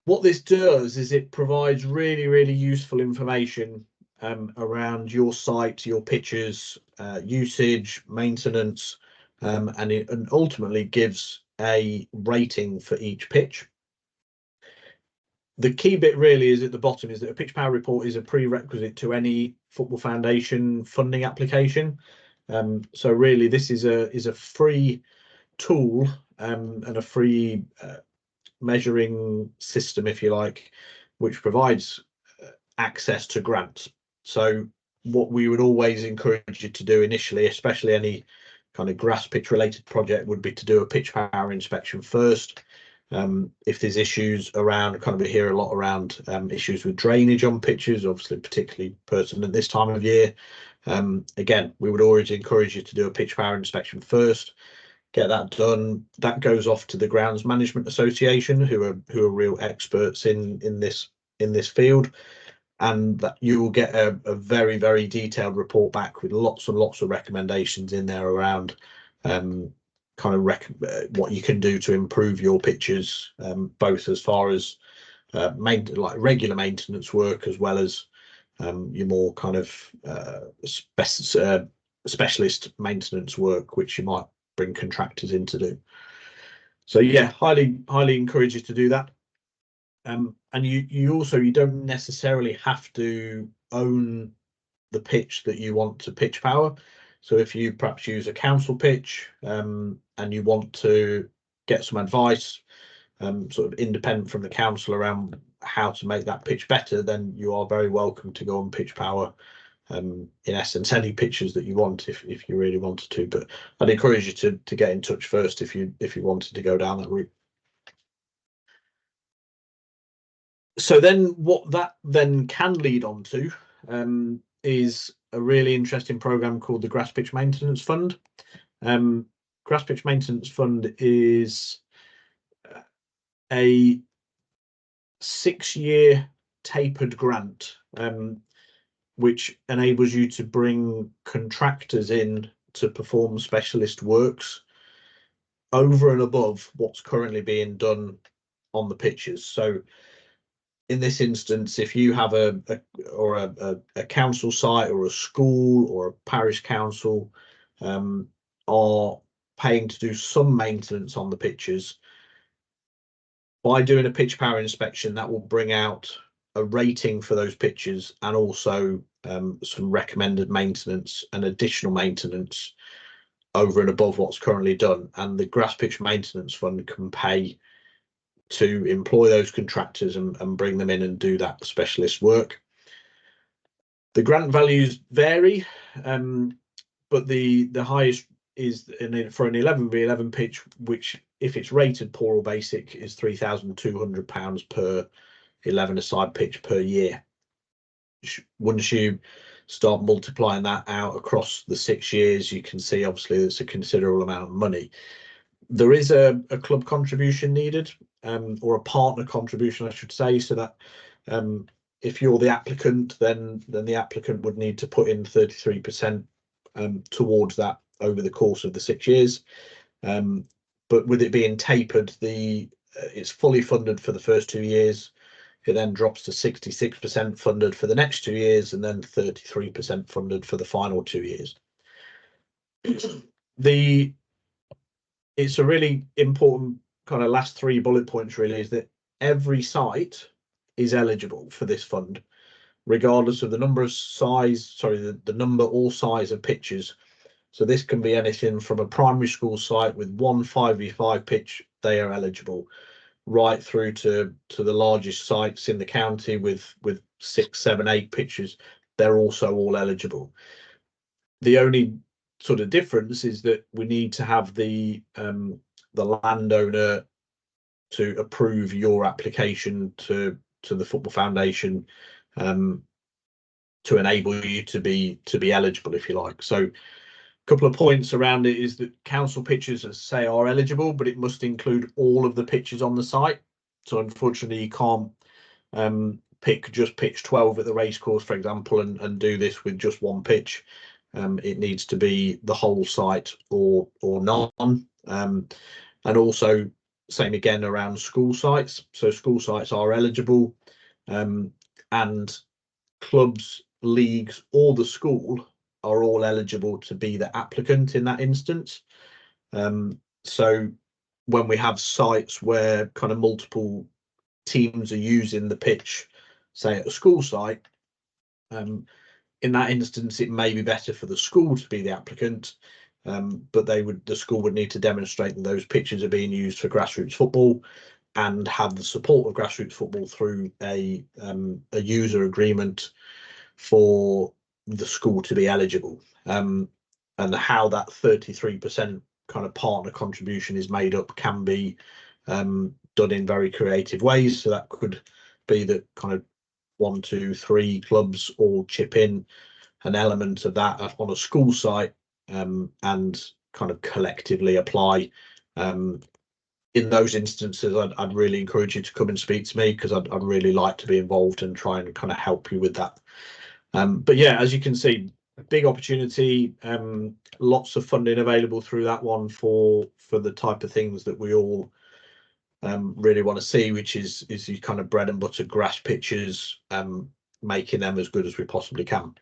What this does is it provides really, really useful information around your site, your pitches, usage, maintenance, and ultimately gives a rating for each pitch. The key bit really is at the bottom is that a pitch power report is a prerequisite to any Football Foundation funding application. So really this is a free tool and a free measuring system, if you like, which provides access to grants. So what we would always encourage you to do initially, especially any kind of grass pitch related project, would be to do a pitch power inspection first. If there's issues around, kind of we hear a lot around issues with drainage on pitches, obviously particularly pertinent this time of year. Again, we would always encourage you to do a pitch power inspection first, get that done. That goes off to the Grounds Management Association, who are real experts in this field, and that you will get a very, very detailed report back with lots and lots of recommendations in there around kind of what you can do to improve your pitches, both as far as like regular maintenance work as well as your more kind of specialist maintenance work, which you might bring contractors in to do. So yeah, highly encourage you to do that. And you don't necessarily have to own the pitch that you want to pitch power. So if you perhaps use a council pitch and you want to get some advice sort of independent from the council around how to make that pitch better, then you are very welcome to go on pitch power in essence, any pictures that you want if you really wanted to. But I'd encourage you to get in touch first if you wanted to go down that route. So then what that then can lead on to is a really interesting program called the Grass Pitch Maintenance Fund. Grass Pitch Maintenance Fund is a 6-year tapered grant, which enables you to bring contractors in to perform specialist works over and above what's currently being done on the pitches. So in this instance, if you have a council site or a school or a parish council are paying to do some maintenance on the pitches, by doing a pitch power inspection, that will bring out a rating for those pitches and also some recommended maintenance and additional maintenance over and above what's currently done. And the Grass Pitch Maintenance Fund can pay to employ those contractors and bring them in and do that specialist work. The grant values vary, but the highest is for an 11v11 pitch, which if it's rated poor or basic is £3,200 per 11-a-side pitch per year. Once you start multiplying that out across the 6 years, you can see obviously it's a considerable amount of money. There is a club contribution needed, or a partner contribution, I should say, so that if you're the applicant, then the applicant would need to put in 33% towards that over the course of the 6 years. But with it being tapered, it's fully funded for the first 2 years. It then drops to 66% funded for the next 2 years, and then 33% funded for the final 2 years. It's a really important kind of last 3 bullet points, really, is that every site is eligible for this fund, regardless of the number or size of pitches. So this can be anything from a primary school site with one 5v5 pitch, they are eligible, right through to the largest sites in the county with 6, 7, 8 pitches. They're also all eligible. The only sort of difference is that we need to have the landowner to approve your application to the Football Foundation to enable you to be eligible, if you like. So a couple of points around it is that council pitches, as I say, are eligible, but it must include all of the pitches on the site. So unfortunately you can't pick just pitch 12 at the racecourse, for example, and do this with just one pitch. It needs to be the whole site or none. And also same again around school sites. So school sites are eligible, and clubs, leagues, or the school are all eligible to be the applicant in that instance. So when we have sites where kind of multiple teams are using the pitch, say at a school site, in that instance it may be better for the school to be the applicant, but the school would need to demonstrate that those pitches are being used for grassroots football and have the support of grassroots football through a user agreement for the school to be eligible. And how that 33% kind of partner contribution is made up can be done in very creative ways. So that could be that kind of 1, 2, 3 clubs all chip in an element of that on a school site, and kind of collectively apply. In those instances, I'd really encourage you to come and speak to me, because I'd really like to be involved and try and kind of help you with that. But yeah, as you can see, a big opportunity, lots of funding available through that one for the type of things that we all really want to see, which is your kind of bread and butter grass pitches, making them as good as we possibly can.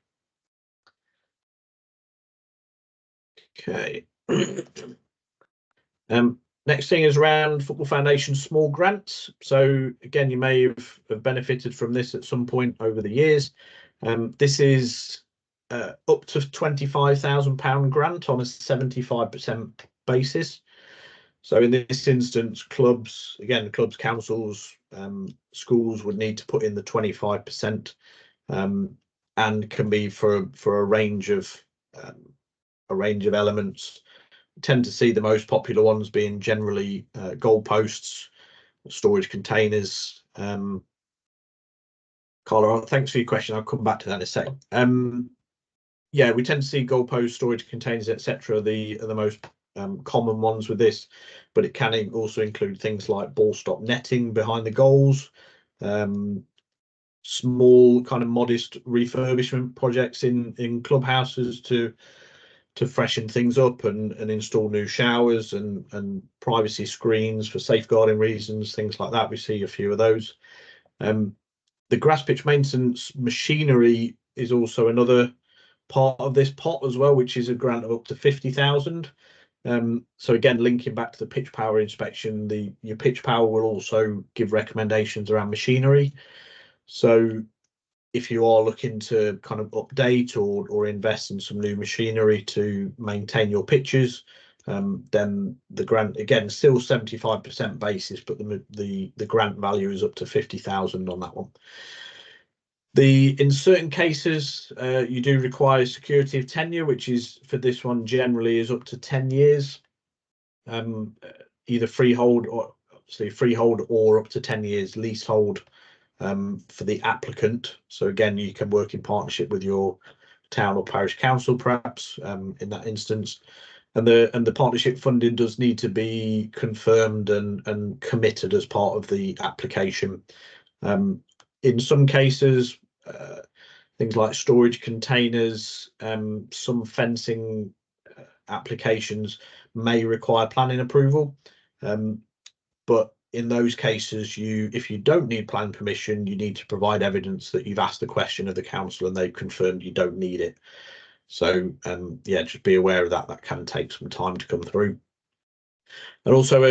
Okay. Next thing is around Football Foundation small grants. So again, you may have benefited from this at some point over the years. This is up to £25,000 grant on a 75% basis. So in this instance, clubs, councils, schools would need to put in the 25%. and can be for a range of elements. We tend to see the most popular ones being generally goalposts, storage containers. Carla, thanks for your question. I'll come back to that in a sec. Yeah, we tend to see goalposts, storage containers, etc. are the most common ones with this, but it can also include things like ball stop netting behind the goals, small kind of modest refurbishment projects in clubhouses to freshen things up and install new showers and privacy screens for safeguarding reasons, things like that. We see a few of those. The grass pitch maintenance machinery is also another part of this pot as well, which is a grant of up to 50,000. So again, linking back to the pitch power inspection, your pitch power will also give recommendations around machinery. So if you are looking to kind of update or invest in some new machinery to maintain your pitches, then the grant, again, still 75% basis, but the grant value is up to 50,000 on that one. In certain cases, you do require security of tenure, which is for this one generally is up to 10 years, either freehold or obviously freehold or up to 10 years leasehold for the applicant. So again, you can work in partnership with your town or parish council, perhaps in that instance. And the partnership funding does need to be confirmed and committed as part of the application. In some cases, things like storage containers, some fencing applications may require planning approval, but in those cases, if you don't need planning permission, you need to provide evidence that you've asked the question of the council and they've confirmed you don't need it. So yeah, just be aware of that. That can take some time to come through. And also,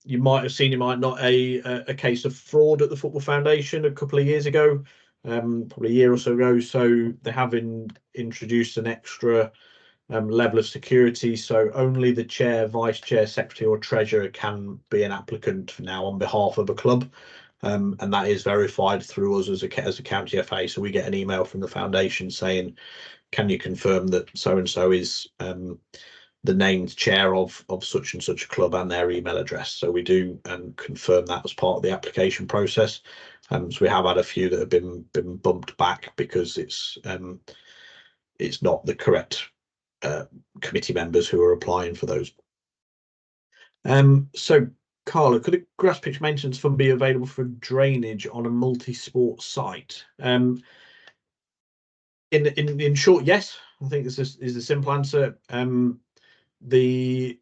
you might have seen, you might not, a case of fraud at the Football Foundation a couple of years ago, probably a year or so ago. So they have introduced an extra level of security. So only the chair, vice chair, secretary or treasurer can be an applicant for now on behalf of a club. And that is verified through us as a county FA. So we get an email from the foundation saying, can you confirm that so-and-so is the named chair of such and such a club and their email address. So we do confirm that as part of the application process. So we have had a few that have been bumped back because it's not the correct committee members who are applying for those. So Carla, could a grass pitch maintenance fund be available for drainage on a multi-sport site? In short, yes. I think this is the simple answer. The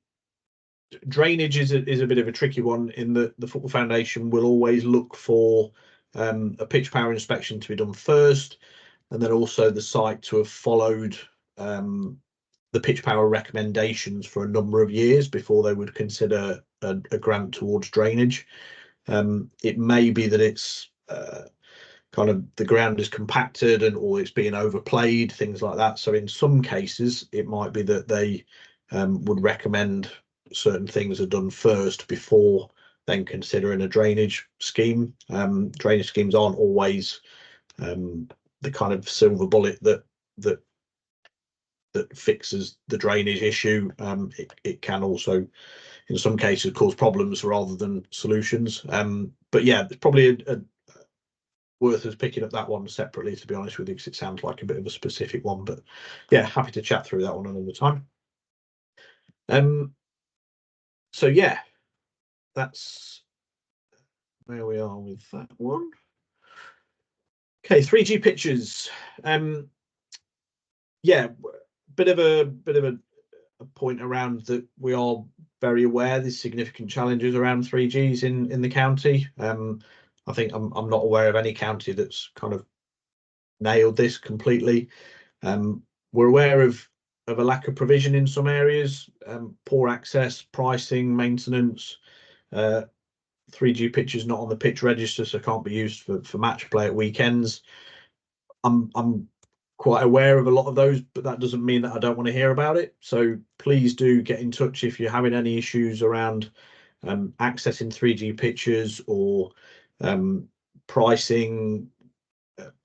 drainage is a bit of a tricky one in that the Football Foundation will always look for a pitch power inspection to be done first, and then also the site to have followed the pitch power recommendations for a number of years before they would consider a grant towards drainage. It may be that it's kind of the ground is compacted or it's being overplayed, things like that. So in some cases, it might be that they would recommend certain things are done first before then considering a drainage scheme. Drainage schemes aren't always the kind of silver bullet that fixes the drainage issue. It can also, in some cases, cause problems rather than solutions. But yeah, it's probably worth us picking up that one separately, to be honest with you, because it sounds like a bit of a specific one. But yeah, happy to chat through that one another time. So yeah, that's where we are with that one. Okay, 3G pitches. Yeah, bit of a point around that we are very aware there's significant challenges around 3Gs in the county. I think I'm not aware of any county that's kind of nailed this completely. We're aware of a lack of provision in some areas, poor access, pricing, maintenance. 3G pitches not on the pitch register, so can't be used for match play at weekends. I'm quite aware of a lot of those, but that doesn't mean that I don't want to hear about it. So please do get in touch if you're having any issues around accessing 3G pitches or pricing,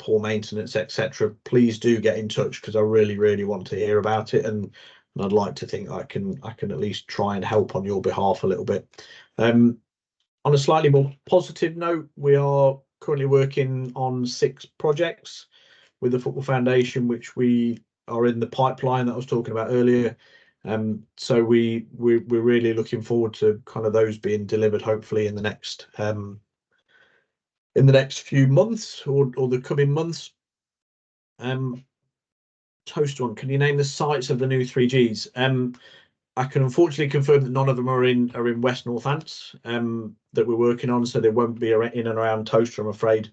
poor maintenance, etc., please do get in touch, because I really want to hear about it, and I'd like to think I can at least try and help on your behalf a little bit. On a slightly more positive note, we are currently working on 6 projects with the Football Foundation, which we are in the pipeline that I was talking about earlier. So we're really looking forward to kind of those being delivered, hopefully in the next few months or the coming months. Toast one, can you name the sites of the new 3Gs? I can unfortunately confirm that none of them are in West Northants that we're working on, so they won't be in and around Toaster, I'm afraid.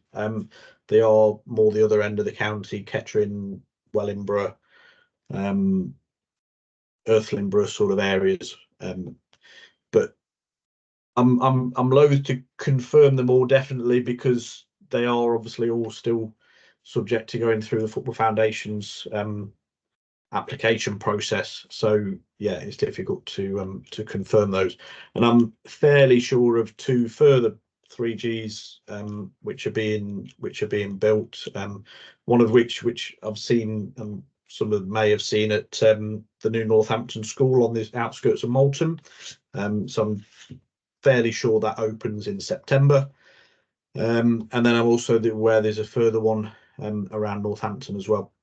They are more the other end of the county, Kettering, Wellingborough, Earthlingborough sort of areas. But I'm loath to confirm them all definitely, because they are obviously all still subject to going through the Football Foundation's application process. So yeah, it's difficult to confirm those. And I'm fairly sure of 2 further 3Gs which are being built. One of which I've seen, some of may have seen at the new Northampton school on the outskirts of Moulton. So I'm fairly sure that opens in September. And then I'm also aware there's a further one around Northampton as well.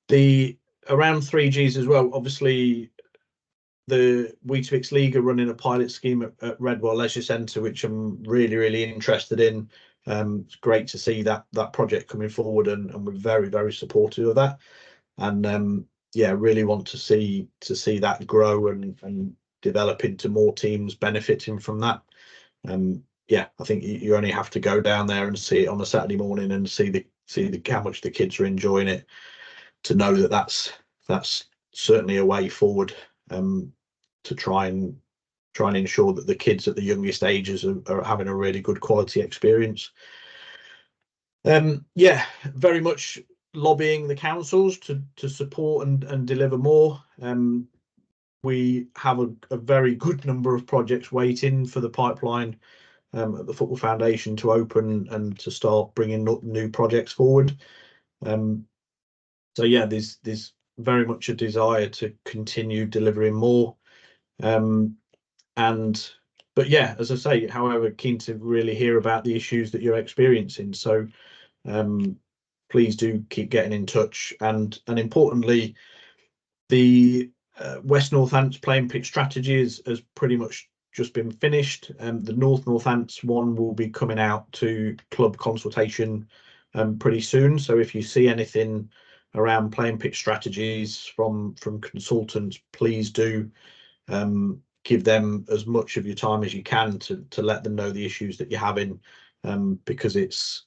The around 3Gs as well, obviously the Weetabix League are running a pilot scheme at Redwell Leisure Centre, which I'm really interested in. It's great to see that project coming forward, and we're very supportive of that, and yeah, really want to see that grow and develop into more teams benefiting from that. Yeah, I think you only have to go down there and see it on a Saturday morning and see how much the kids are enjoying it to know that that's certainly a way forward to try and ensure that the kids at the youngest ages are having a really good quality experience. Yeah, very much lobbying the councils to support and deliver more. We have a very good number of projects waiting for the pipeline at the Football Foundation to open and to start bringing new projects forward. So yeah, there's very much a desire to continue delivering more. But yeah, as I say, however, keen to really hear about the issues that you're experiencing. So please do keep getting in touch, and importantly, the West Northants playing pitch strategy has pretty much just been finished. The Northants one will be coming out to club consultation pretty soon. So if you see anything around playing pitch strategies from consultants, please do give them as much of your time as you can to let them know the issues that you're having, because it's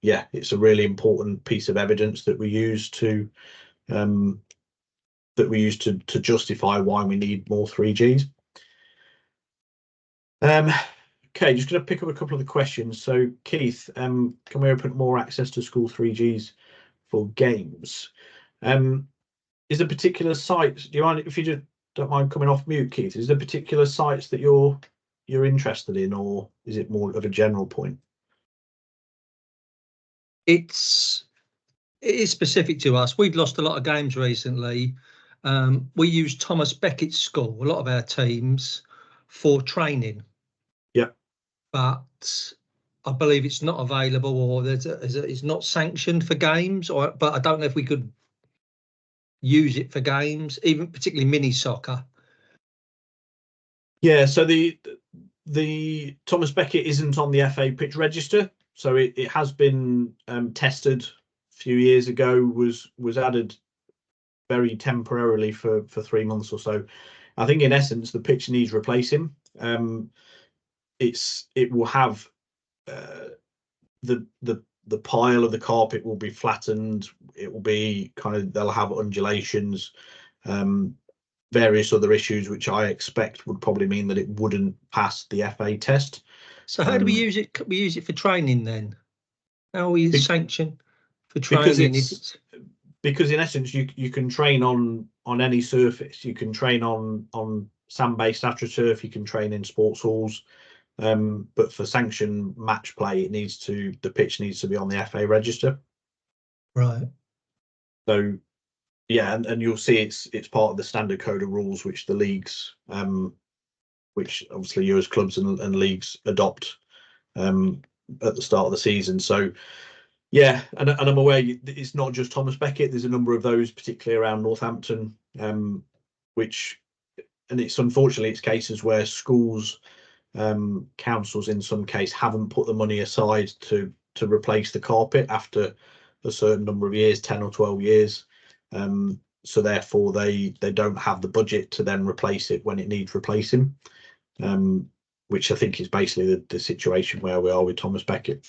it's a really important piece of evidence that we use to justify why we need more 3Gs. Okay, just going to pick up a couple of the questions. So Keith, can we open more access to school 3Gs for games? Is there particular sites? Do you mind if you just don't mind coming off mute, Keith? Is there particular sites that you're interested in, or is it more of a general point? It is specific to us. We've lost a lot of games recently. We use Thomas Beckett's school, a lot of our teams, for training. Yeah, but I believe it's not available, or it's not sanctioned for games. But I don't know if we could use it for games, even particularly mini soccer. Yeah, so the Thomas Beckett isn't on the FA pitch register, so it has been tested a few years ago, was added very temporarily for 3 months or so. I think in essence the pitch needs replacing. It will have the pile of the carpet will be flattened. It will be they'll have undulations, various other issues which I expect would probably mean that it wouldn't pass the FA test. So how do we use it? We use it for training then? How are we sanctioned for training? Because in essence you can train on any surface. You can train on sand-based astroturf. You can train in sports halls. but for sanctioned match play, the pitch needs to be on the FA register. Right. So yeah, and you'll see it's part of the standard code of rules which the leagues, which obviously you as clubs and leagues adopt at the start of the season. So yeah, and I'm aware it's not just Thomas Becket. There's a number of those, particularly around Northampton, which, and it's unfortunately it's cases where schools, councils in some case haven't put the money aside to replace the carpet after a certain number of years, 10 or 12 years. So therefore they don't have the budget to then replace it when it needs replacing, which I think is basically the situation where we are with Thomas Becket.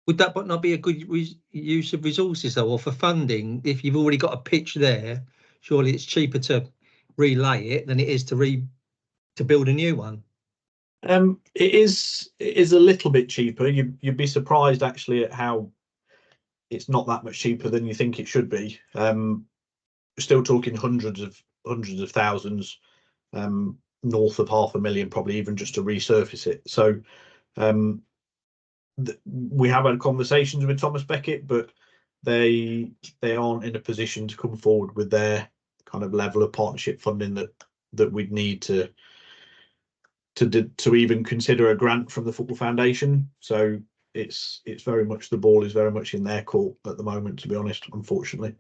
Would that but not be a good use of resources though, or for funding? If you've already got a pitch there, surely it's cheaper to relay it than it is to build a new one. It is a little bit cheaper. You'd be surprised actually at how it's not that much cheaper than you think it should be. We're still talking hundreds of thousands, north of £500,000 probably, even just to resurface it. So we have had conversations with Thomas Becket, but they aren't in a position to come forward with their kind of level of partnership funding that we'd need to even consider a grant from the Football Foundation. So it's very much, the ball is very much in their court at the moment, to be honest, unfortunately.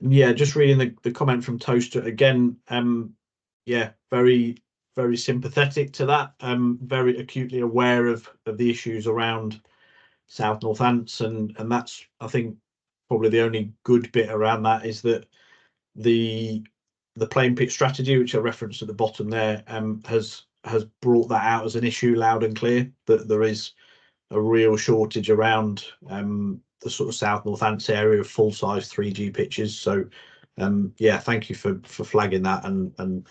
Yeah, just reading the comment from Toaster again. Yeah, very sympathetic to that. Very acutely aware of the issues around South Northants, and that's, I think, probably the only good bit around that is that the playing pitch strategy, which I referenced at the bottom there, has brought that out as an issue loud and clear, that there is a real shortage around the sort of South Northants area of full-size 3G pitches. So yeah, thank you for flagging that, and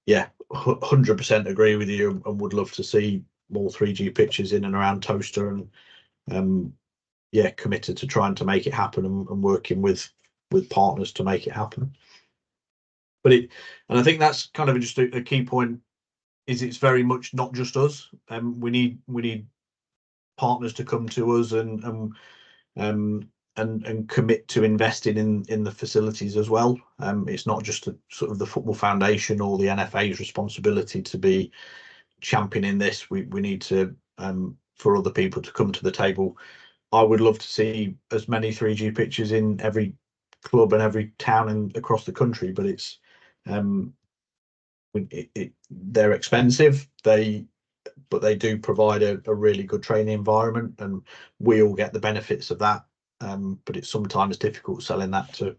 yeah, 100% agree with you, and would love to see more 3G pitches in and around Toaster, and yeah, committed to trying to make it happen, and working with partners to make it happen. But and I think that's kind of just a key point, is it's very much not just us. We need partners to come to us and commit to investing in the facilities as well. It's not just sort of the Football Foundation or the NFA's responsibility to be championing this. We need to, for other people to come to the table. I would love to see as many 3G pitches in every club and every town and across the country, but it's they're expensive. But they do provide a really good training environment, and we all get the benefits of that. But it's sometimes difficult selling that to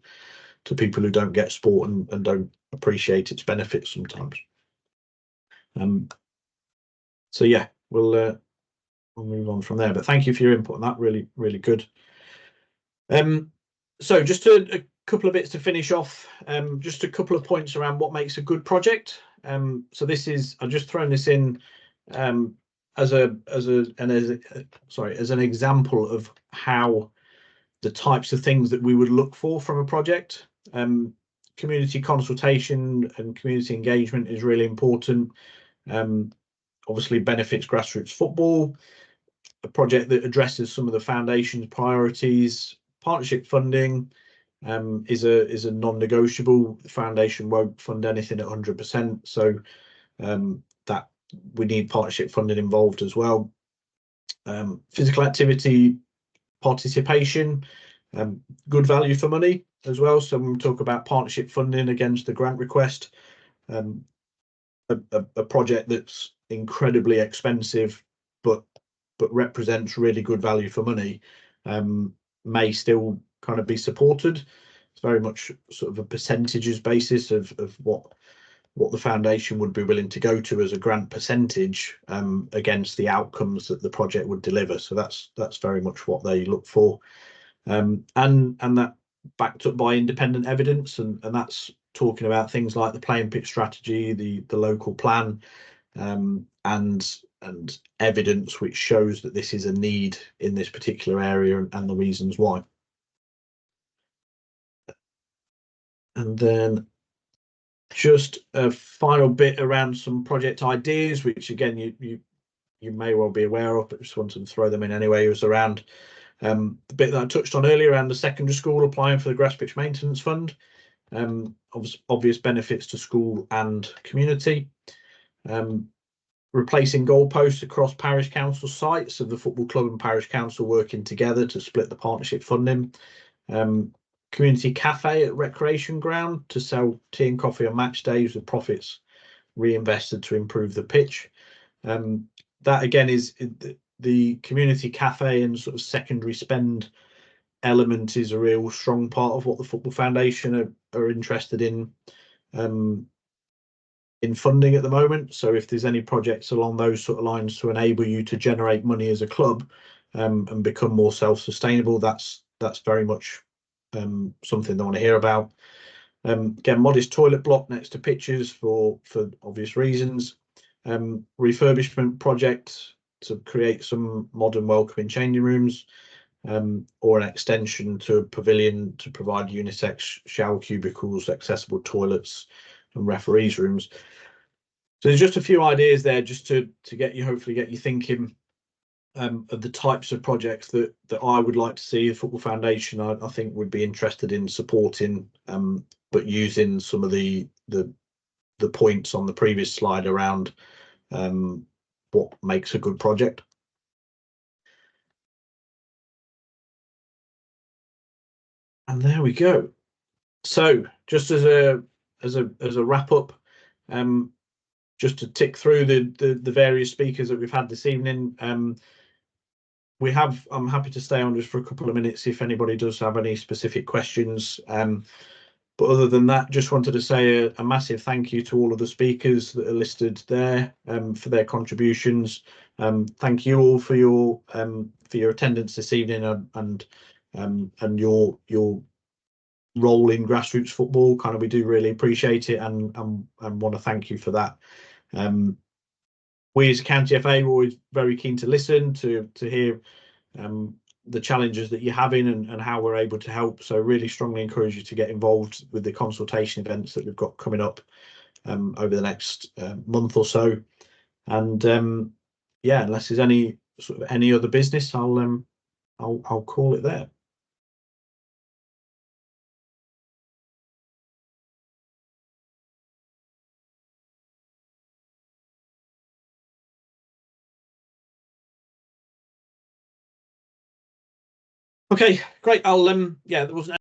people who don't get sport and don't appreciate its benefits sometimes. So yeah, we'll move on from there. But thank you for your input on that. Really, really good. So just a couple of bits to finish off. Just a couple of points around what makes a good project. So this is, I've just thrown this in as an example of how the types of things that we would look for from a project. Community consultation and community engagement is really important. Obviously benefits grassroots football. A project that addresses some of the foundation's priorities. Partnership funding is a non-negotiable. The foundation won't fund anything at 100%, so that we need partnership funding involved as well. Physical activity participation, good value for money as well. So when we talk about partnership funding against the grant request, a project that's incredibly expensive but represents really good value for money may still kind of be supported. It's very much sort of a percentages basis of what the foundation would be willing to go to as a grant percentage against the outcomes that the project would deliver. So that's very much what they look for, and that backed up by independent evidence, and that's talking about things like the playing pitch strategy, the local plan, and and evidence which shows that this is a need in this particular area and the reasons why. And then just a final bit around some project ideas, which again you may well be aware of, but just wanted to throw them in anyway. It was around the bit that I touched on earlier around the secondary school applying for the grass pitch maintenance fund. Obvious benefits to school and community. Replacing goalposts across parish council sites of the football club and parish council working together to split the partnership funding. Community cafe at recreation ground to sell tea and coffee on match days with profits reinvested to improve the pitch. That again is the community cafe and sort of secondary spend element is a real strong part of what the Football Foundation are interested in funding at the moment. So if there's any projects along those sort of lines to enable you to generate money as a club and become more self-sustainable, that's very much something they want to hear about. Again, modest toilet block next to pitches for obvious reasons. Refurbishment project to create some modern welcoming changing rooms, or an extension to a pavilion to provide unisex shower cubicles, accessible toilets and referees rooms. So there's just a few ideas there just to hopefully get you thinking of the types of projects that I would like to see the Football Foundation I think would be interested in supporting, but using some of the points on the previous slide around what makes a good project. And there we go. So just as a wrap up, just to tick through the various speakers that we've had this evening, I'm happy to stay on just for a couple of minutes if anybody does have any specific questions. But other than that, just wanted to say a massive thank you to all of the speakers that are listed there for their contributions. Thank you all for your attendance this evening and your role in grassroots football. We do really appreciate it and want to thank you for that. We as County FA are always very keen to listen to hear the challenges that you're having and how we're able to help. So really strongly encourage you to get involved with the consultation events that we've got coming up over the next month or so. And yeah, unless there's any other business, I'll call it there. Okay, great. Yeah, there wasn't